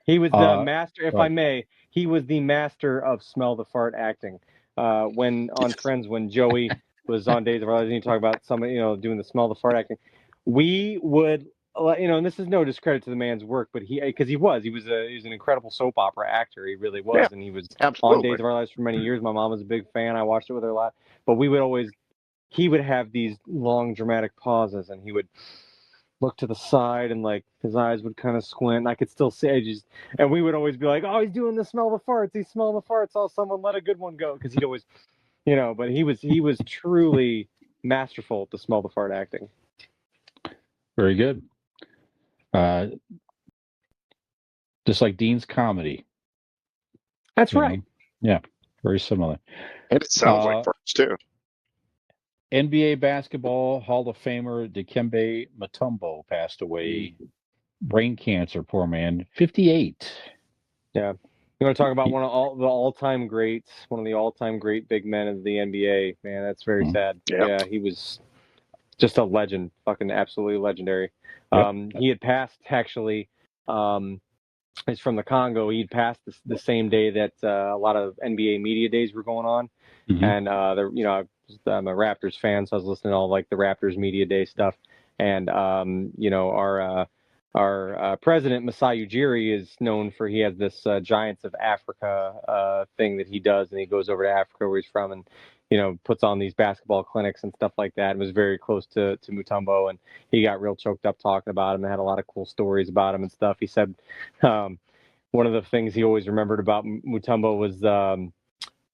He was the master, if I may. He was the master of smell the fart acting. When on Friends, when Joey was on Days of Our Lives, and he talked about somebody, doing the smell the fart acting. We would, and this is no discredit to the man's work, but he was an incredible soap opera actor. He really was, and he was on Days of Our Lives for many years. My mom was a big fan. I watched it with her a lot. But he would have these long dramatic pauses, and he would look to the side, and like his eyes would kind of squint. And I could still see and we would always be like, "Oh, he's doing the smell the farts. He's smelling the farts. Oh, someone let a good one go," because he'd always, But he was truly masterful at the smell the fart acting. Very good. Just like Dean's comedy. That's right. Yeah, very similar. And it sounds like first too. NBA basketball Hall of Famer Dikembe Mutombo passed away. Brain cancer, poor man. 58. Yeah. You want to talk about one of the all-time greats, one of the all-time great big men of the NBA? Man, that's very sad. Yeah, he was just a legend, fucking absolutely legendary. Yep. He had passed, actually, he's from the Congo. He'd passed the same day that a lot of NBA media days were going on. Mm-hmm. And, I'm a Raptors fan, so I was listening to all like the Raptors media day stuff. And, our president, Masai Ujiri, is known for, he has this Giants of Africa thing that he does, and he goes over to Africa where he's from and, puts on these basketball clinics and stuff like that, and was very close to Mutombo, and he got real choked up talking about him and had a lot of cool stories about him and stuff. He said one of the things he always remembered about Mutombo was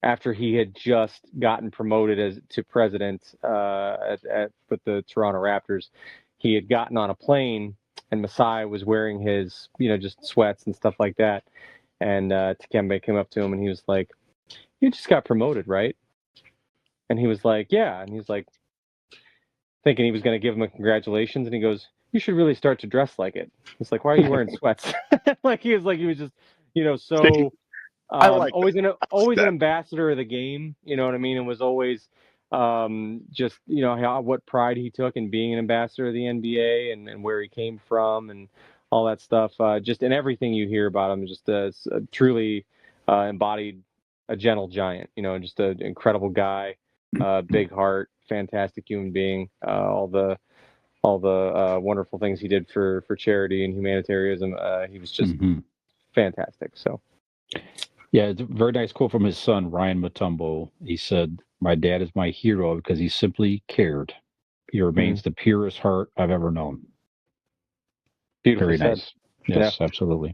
after he had just gotten promoted to president with the Toronto Raptors, he had gotten on a plane, and Masai was wearing his, just sweats and stuff like that. And Dikembe came up to him, and he was like, "You just got promoted, right?" And he was like, "Yeah." And he's like, thinking he was going to give him a congratulations, and he goes, "You should really start to dress like it." It's like, "Why are you wearing sweats?" He was just, so always an ambassador of the game. You know what I mean? And was always just what pride he took in being an ambassador of the NBA and where he came from and all that stuff. Just in everything you hear about him, just truly embodied a gentle giant. Just an incredible guy, big heart, fantastic human being. All the wonderful things he did for charity and humanitarianism. He was just fantastic. So. Yeah, it's a very nice quote from his son, Ryan Mutombo. He said, "My dad is my hero because he simply cared. He remains the purest heart I've ever known." Beautifully very nice. said. Yes, absolutely.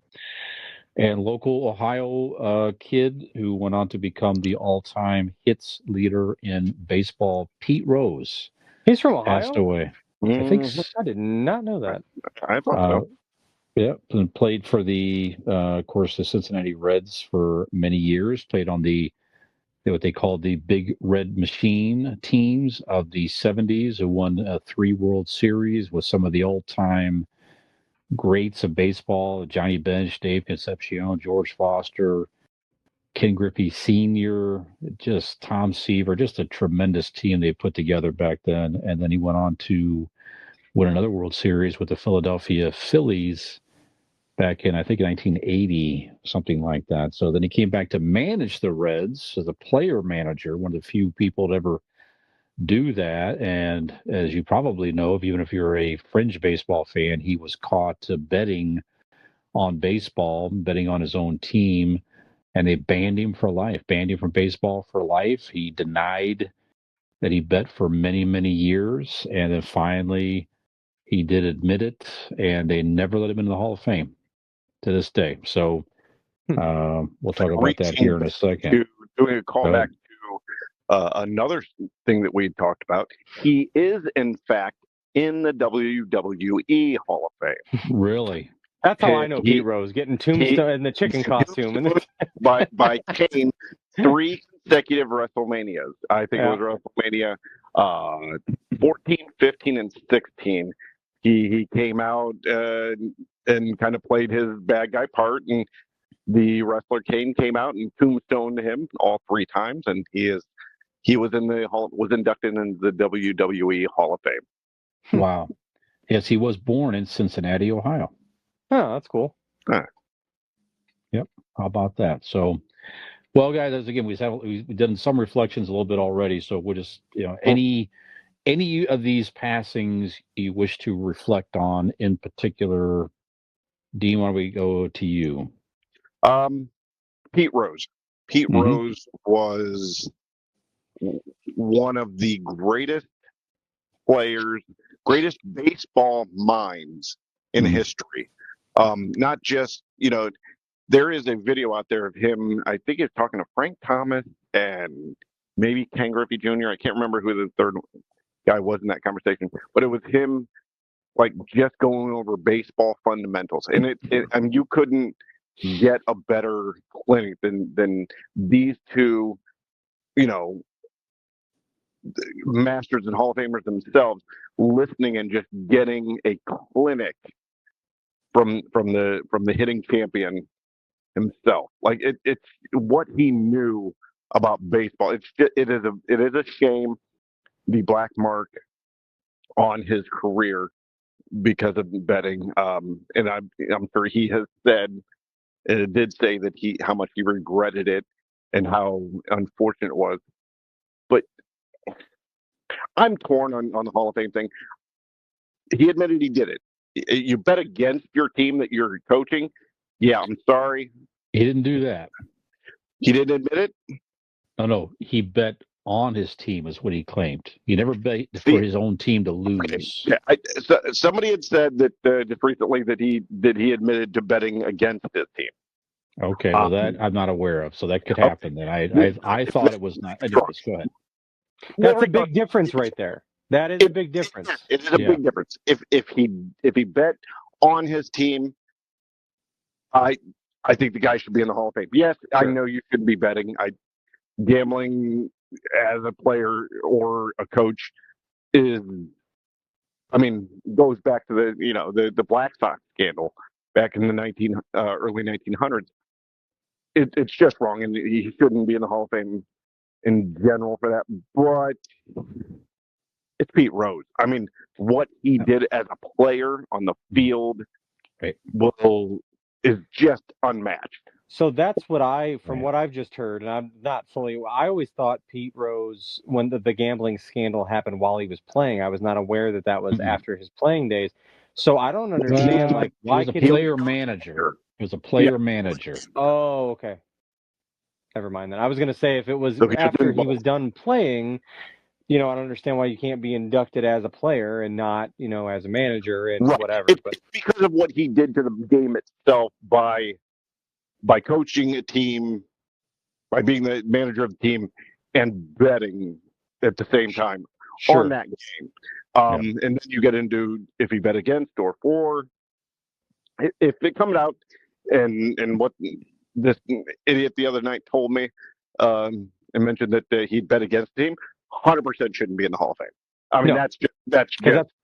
And local Ohio kid who went on to become the all-time hits leader in baseball, Pete Rose. He's from Ohio? Passed away. I think so. I did not know that. I thought so. Yeah, and played for of course, the Cincinnati Reds for many years. Played on what they called the Big Red Machine teams of the 70s, who won 3 World Series with some of the all-time greats of baseball: Johnny Bench, Dave Concepcion, George Foster, Ken Griffey Sr., just Tom Seaver, just a tremendous team they put together back then. And then he went on to win another World Series with the Philadelphia Phillies back in, I think, 1980, something like that. So then he came back to manage the Reds as a player manager, one of the few people to ever do that. And as you probably know, even if you're a fringe baseball fan, he was caught betting on baseball, betting on his own team, and they banned him for life, banned him from baseball for life. He denied that he bet for many, many years, and then finally he did admit it, and they never let him into the Hall of Fame to this day. So we'll talk about that here in a second. Doing a callback to another thing that we talked about. He is, in fact, in the WWE Hall of Fame. Really? That's how I know He- Pete Rose, getting tombstone in the chicken costume. And by Kane 3 consecutive WrestleManias. I think it was WrestleMania 14, 15, and 16. He came out and kind of played his bad guy part, and the wrestler Kane came out and tombstoned him all 3 times, and he was inducted into the WWE Hall of Fame. Wow. Yes, he was born in Cincinnati, Ohio. Oh, that's cool. Yep. How about that? So, well, guys, as again, we've done some reflections a little bit already. So we'll just, any of these passings you wish to reflect on in particular. Dean, why don't we go to you? Pete Rose. Pete Rose was one of the greatest players, greatest baseball minds in history. Not just, there is a video out there of him, I think he's talking to Frank Thomas and maybe Ken Griffey Jr. I can't remember who the third guy was in that conversation, but it was him like just going over baseball fundamentals. And and you couldn't get a better clinic than these two, masters and Hall of Famers themselves listening and just getting a clinic from the hitting champion himself. Like it's what he knew about baseball. It is a shame the black mark on his career because of betting. And I'm sure he has said, and it did say that how much he regretted it and how unfortunate it was. But I'm torn on the Hall of Fame thing. He admitted he did it. You bet against your team that you're coaching. Yeah, I'm sorry. He didn't do that. He didn't admit it? No. He bet on his team is what he claimed. He never bet for his own team to lose. Okay. Yeah, somebody had said that just recently that he admitted to betting against his team. Okay, well that I'm not aware of, so that could happen. Then I thought it was not. Anyways, go ahead. That's a big difference right there. That is a big difference. It is a big difference. If he bet on his team, I think the guy should be in the Hall of Fame. Yes, I know you shouldn't be betting. Gambling as a player or a coach goes back to the Black Sox scandal back in the early 1900s. It's just wrong, and he shouldn't be in the Hall of Fame in general for that. But it's Pete Rose. I mean, what he did as a player on the field is just unmatched. So that's what what I've just heard, and I'm not fully. I always thought Pete Rose, when the gambling scandal happened while he was playing, I was not aware that was after his playing days. So I don't understand, why he was a player manager. He was a player manager. Oh, okay. Never mind then. I was going to say if it was after he was done playing, I don't understand why you can't be inducted as a player and not, as a manager and whatever. It's because of what he did to the game itself by coaching a team, by being the manager of the team, and betting at the same time on that game. And then you get into if he bet against or for. If it comes out and what this idiot the other night told me and mentioned that he'd bet against the team, 100% shouldn't be in the Hall of Fame. I mean, that's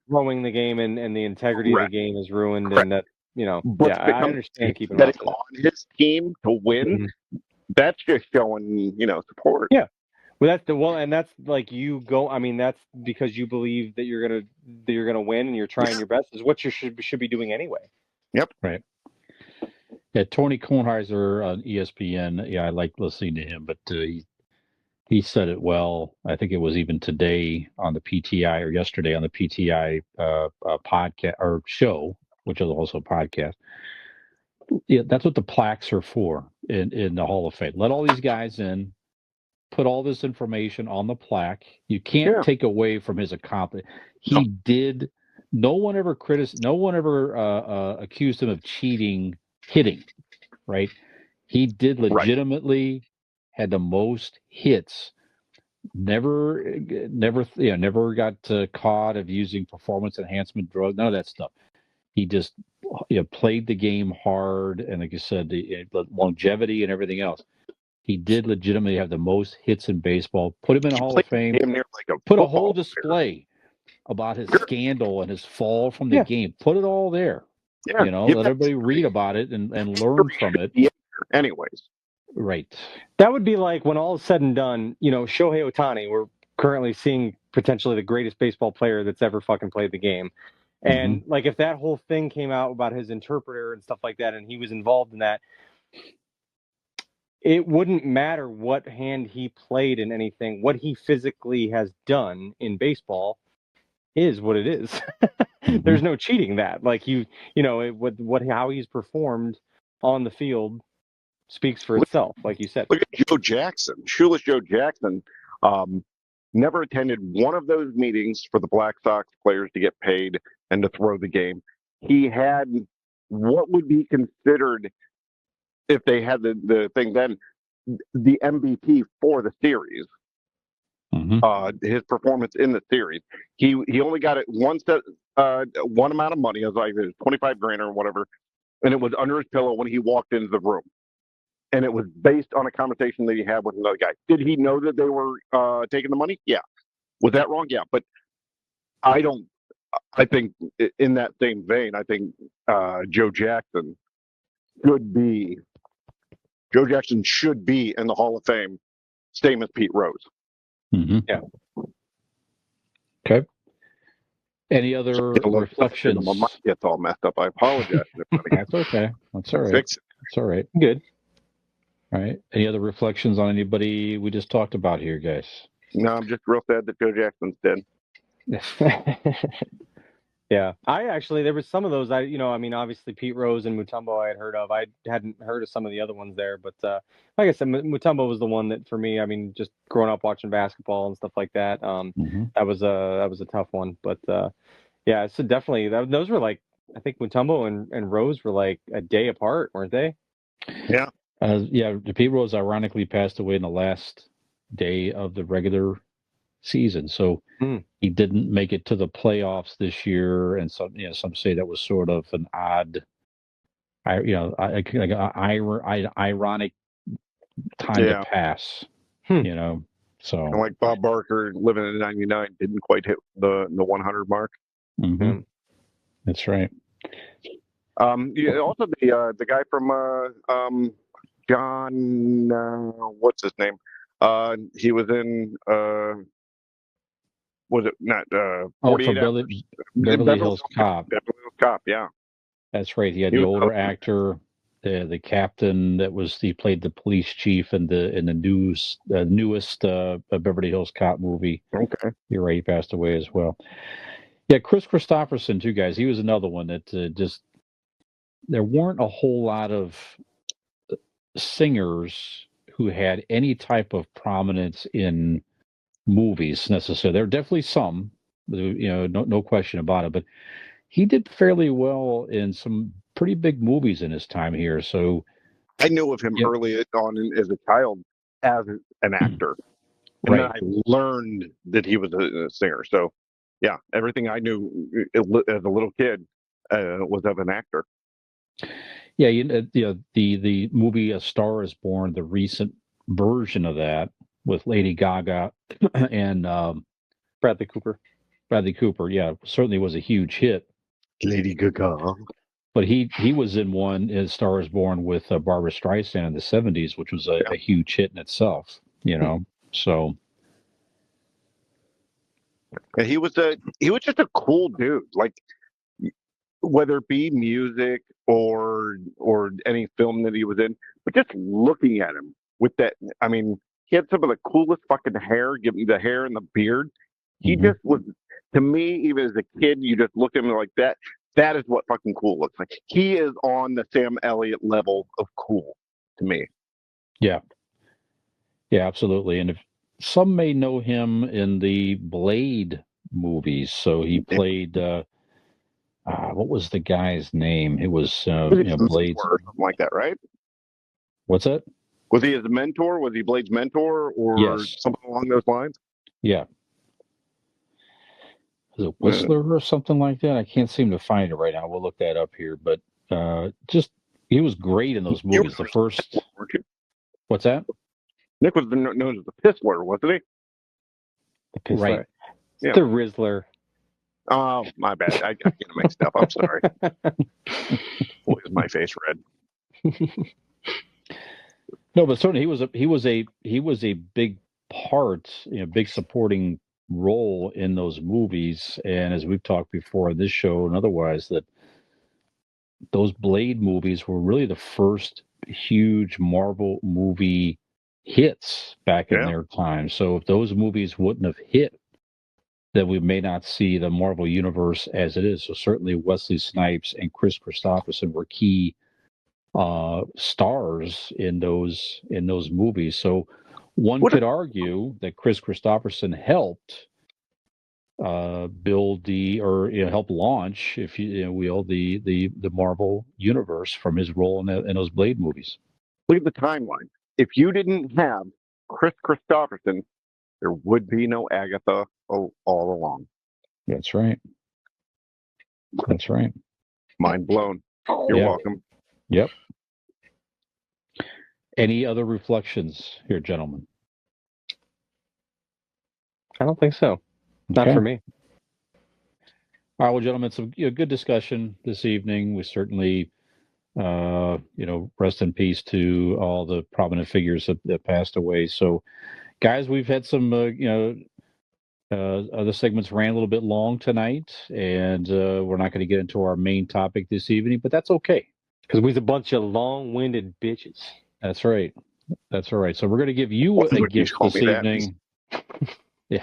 throwing the game and the integrity of the game is ruined, and that I understand keeping betting on his team to win. That's just showing support. Yeah. Well, and that's like you go. I mean, that's because you believe that you're gonna win and you're trying your best. Is what you should be doing anyway. Yep. Right. Yeah, Tony Kornheiser on ESPN. Yeah, I like listening to him, but he said it well. I think it was even today on the PTI or yesterday on the PTI podcast or show, which is also a podcast. Yeah, that's what the plaques are for in the Hall of Fame. Let all these guys in. Put all this information on the plaque. You can't take away from his accomplishment. He did. No one ever accused him of cheating hitting, right? He did legitimately had the most hits never got caught of using performance enhancement drugs. None of that stuff. He just played the game hard, and like you said, the longevity and everything else. He did legitimately have the most hits in baseball. Put him in the Hall of Fame. Damn near like a Put a football whole player. display about his scandal and his fall from the game. Put it all there. Yeah, let everybody read about it and learn from it. Yeah. Anyways. Right. That would be like when all is said and done, Shohei Ohtani, we're currently seeing potentially the greatest baseball player that's ever fucking played the game. And like if that whole thing came out about his interpreter and stuff like that, and he was involved in that, it wouldn't matter what hand he played in anything. What he physically has done in baseball is what it is. There's no cheating that. Like how he's performed on the field speaks for itself, like you said. Look at Joe Jackson. Shoeless Joe Jackson never attended one of those meetings for the Black Sox players to get paid and to throw the game. He had what would be considered, if they had the thing then, the MVP for the series. His performance in the series. He only got it one amount of money. It was like $25,000 or whatever, and it was under his pillow when he walked into the room. And it was based on a conversation that he had with another guy. Did he know that they were taking the money? Yeah. Was that wrong? Yeah. But I think in that same vein, I think Joe Jackson should be in the Hall of Fame, same as Pete Rose. Yeah. Okay. Any other reflections? My mic gets all messed up. I apologize. That's okay. That's all right. Fix it. That's all right. Good. All right. Any other reflections on anybody we just talked about here, guys? No, I'm just real sad that Joe Jackson's dead. Yeah, there was some of those obviously Pete Rose and Mutombo I had heard of. I hadn't heard of some of the other ones there, but like I said, Mutombo was the one that for me, just growing up watching basketball and stuff like that, that was a tough one. But yeah, so definitely those were like, I think Mutombo and Rose were like a day apart, weren't they? Yeah. Pete Rose ironically passed away in the last day of the regular season, so he didn't make it to the playoffs this year, and some say that was sort of an odd, ironic time to pass. So like Bob Barker living in '99 didn't quite hit the 100 mark. That's right. Also the guy from John, what's his name? He was in was it not 48 Beverly Hills Cop. Beverly Hills Cop, yeah. That's right. He had the older actor, the captain he played the police chief in the newest Beverly Hills Cop movie. Okay. You're right, he passed away as well. Yeah, Kris Kristofferson too, guys. He was another one that there weren't a whole lot of singers who had any type of prominence in movies necessarily. There are definitely some, no question about it, but he did fairly well in some pretty big movies in his time here. So I knew of him early on as a child as an actor. And then I learned that he was a singer. So yeah, everything I knew as a little kid was of an actor. Yeah, the movie A Star Is Born, the recent version of that with Lady Gaga and Bradley Cooper. Yeah, certainly was a huge hit. Lady Gaga. But he was in one, A Star Is Born, with Barbra Streisand in the '70s, which was a huge hit in itself. So. And he was just a cool dude. Like, whether it be music or any film that he was in, but just looking at him with that, he had some of the coolest fucking hair, give me the hair and the beard. He just was, to me, even as a kid, you just look at him like that. That is what fucking cool looks like. He is on the Sam Elliott level of cool to me. Yeah. Yeah, absolutely. And if some may know him in the Blade movies, so he played, what was the guy's name? It was Blade. Or something like that, right? What's that? Was he his mentor? Was he Blade's mentor, or Yes. something along those lines? Yeah. Is it Whistler or something like that? I can't seem to find it right now. We'll look that up here. But just he was great in those movies. The first, Weren't you? what's that? Nick was known as the Pissler, wasn't he? The Pissler. Right. It's Yeah. the Rizzler. Oh, my bad. I get it mixed up. I'm sorry. Boy, is my face red. No, but certainly he was a big part, big supporting role in those movies. And as we've talked before on this show and otherwise, that those Blade movies were really the first huge Marvel movie hits back in their time. So if those movies wouldn't have hit, then we may not see the Marvel universe as it is. So certainly Wesley Snipes and Kris Kristofferson were key stars in those movies. So one could argue that Kris Kristofferson helped build help launch, if you will, the Marvel universe from his role in those Blade movies. Look at the timeline. If you didn't have Kris Kristofferson, there would be no Agatha all along. That's right. That's right. Mind blown. You're welcome. Yep. Any other reflections here, gentlemen? I don't think so. Not for me. All right, well, gentlemen, some good discussion this evening. We certainly, rest in peace to all the prominent figures that passed away. So, guys, we've had some, other segments ran a little bit long tonight, and we're not going to get into our main topic this evening, but that's okay. Because we're a bunch of long-winded bitches. That's right. That's all right. So we're going to give you a gift this evening. Yeah.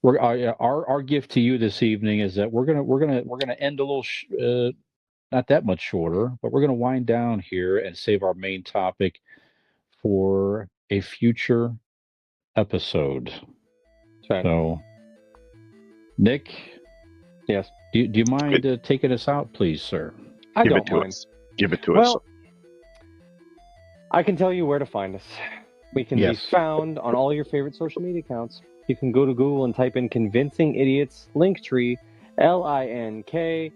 Our gift to you this evening is that we're gonna end a little not that much shorter, but we're gonna wind down here and save our main topic for a future episode. Right. So, Nick, yes, do you mind taking us out, please, sir? I don't mind. Give it to us. Well, I can tell you where to find us. We can be found on all your favorite social media accounts. You can go to Google and type in Convincing Idiots Linktree, LINKTREE,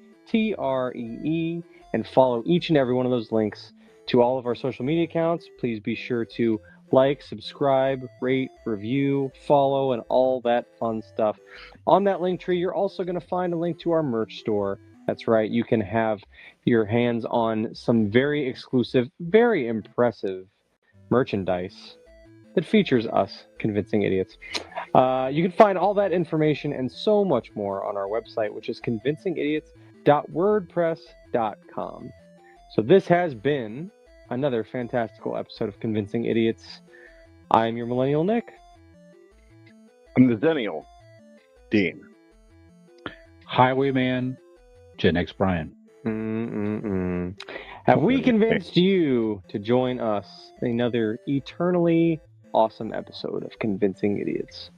and follow each and every one of those links to all of our social media accounts. Please be sure to like, subscribe, rate, review, follow, and all that fun stuff. On that Linktree, you're also going to find a link to our merch store. That's right. You can have your hands on some very exclusive, very impressive merchandise that features us, Convincing Idiots. You can find all that information and so much more on our website, which is convincingidiots.wordpress.com. So this has been another fantastical episode of Convincing Idiots. I'm your Millennial Nick. I'm the Zennial Dean. Highwayman Gen X Brian. Have we convinced you to join us in another eternally awesome episode of Convincing Idiots?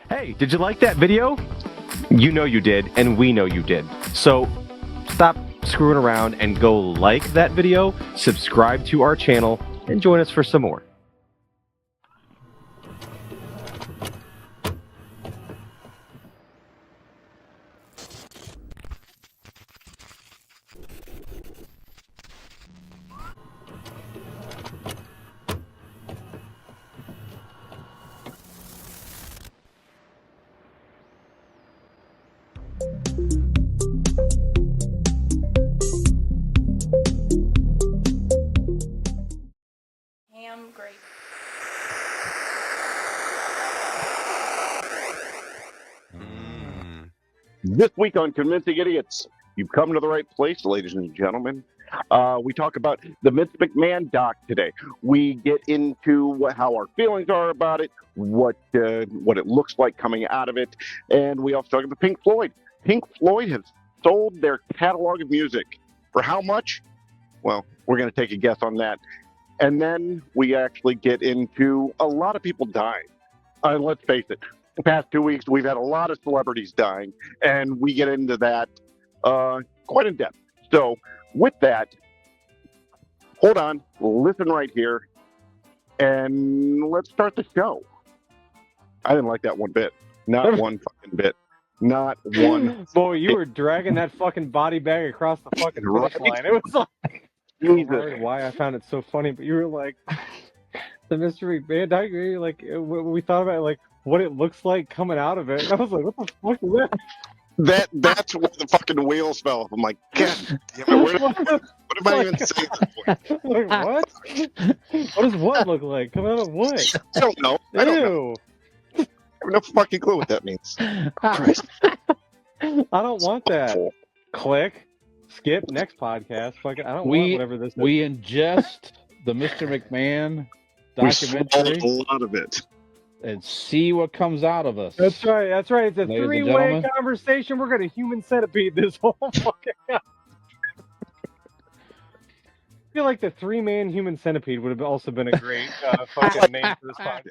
Hey, did you like that video? You know you did, and we know you did. So stop screwing around and go like that video, subscribe to our channel, and join us for some more. Ham grape. This week on Convincing Idiots, you've come to the right place, ladies and gentlemen. We talk about the Vince McMahon doc today. We get into how our feelings are about it, what it looks like coming out of it, and we also talk about Pink Floyd. Pink Floyd has sold their catalog of music. For how much? Well, we're going to take a guess on that. And then we actually get into a lot of people dying. Let's face it, the past 2 weeks, we've had a lot of celebrities dying, and we get into that quite in depth. So with that, hold on, listen right here, and let's start the show. I didn't like that one bit. Not one fucking bit. Not one. Boy, you were dragging that fucking body bag across the fucking finish line. It was like, Jesus. why I found it so funny, but you were like, the Mr. McMahon documentary, like, we thought about, like, what it looks like coming out of it. And I was like, what the fuck is that? That's where the fucking wheels fell. I'm like, God damn it, what am I even saying this for? Like, what? What does what look like? Coming out of what? I don't know. I don't know. I have no fucking clue what that means. Christ. I don't want that. Click. Skip. Next podcast. Fucking, I don't want whatever this is. We ingest the Mr. McMahon We swallowed documentary a lot of it. and see what comes out of us. That's right. That's right. It's a Ladies and three-way gentlemen. conversation. We're going to human centipede this whole fucking. I feel like the three-man human centipede would have also been a great fucking name for this podcast.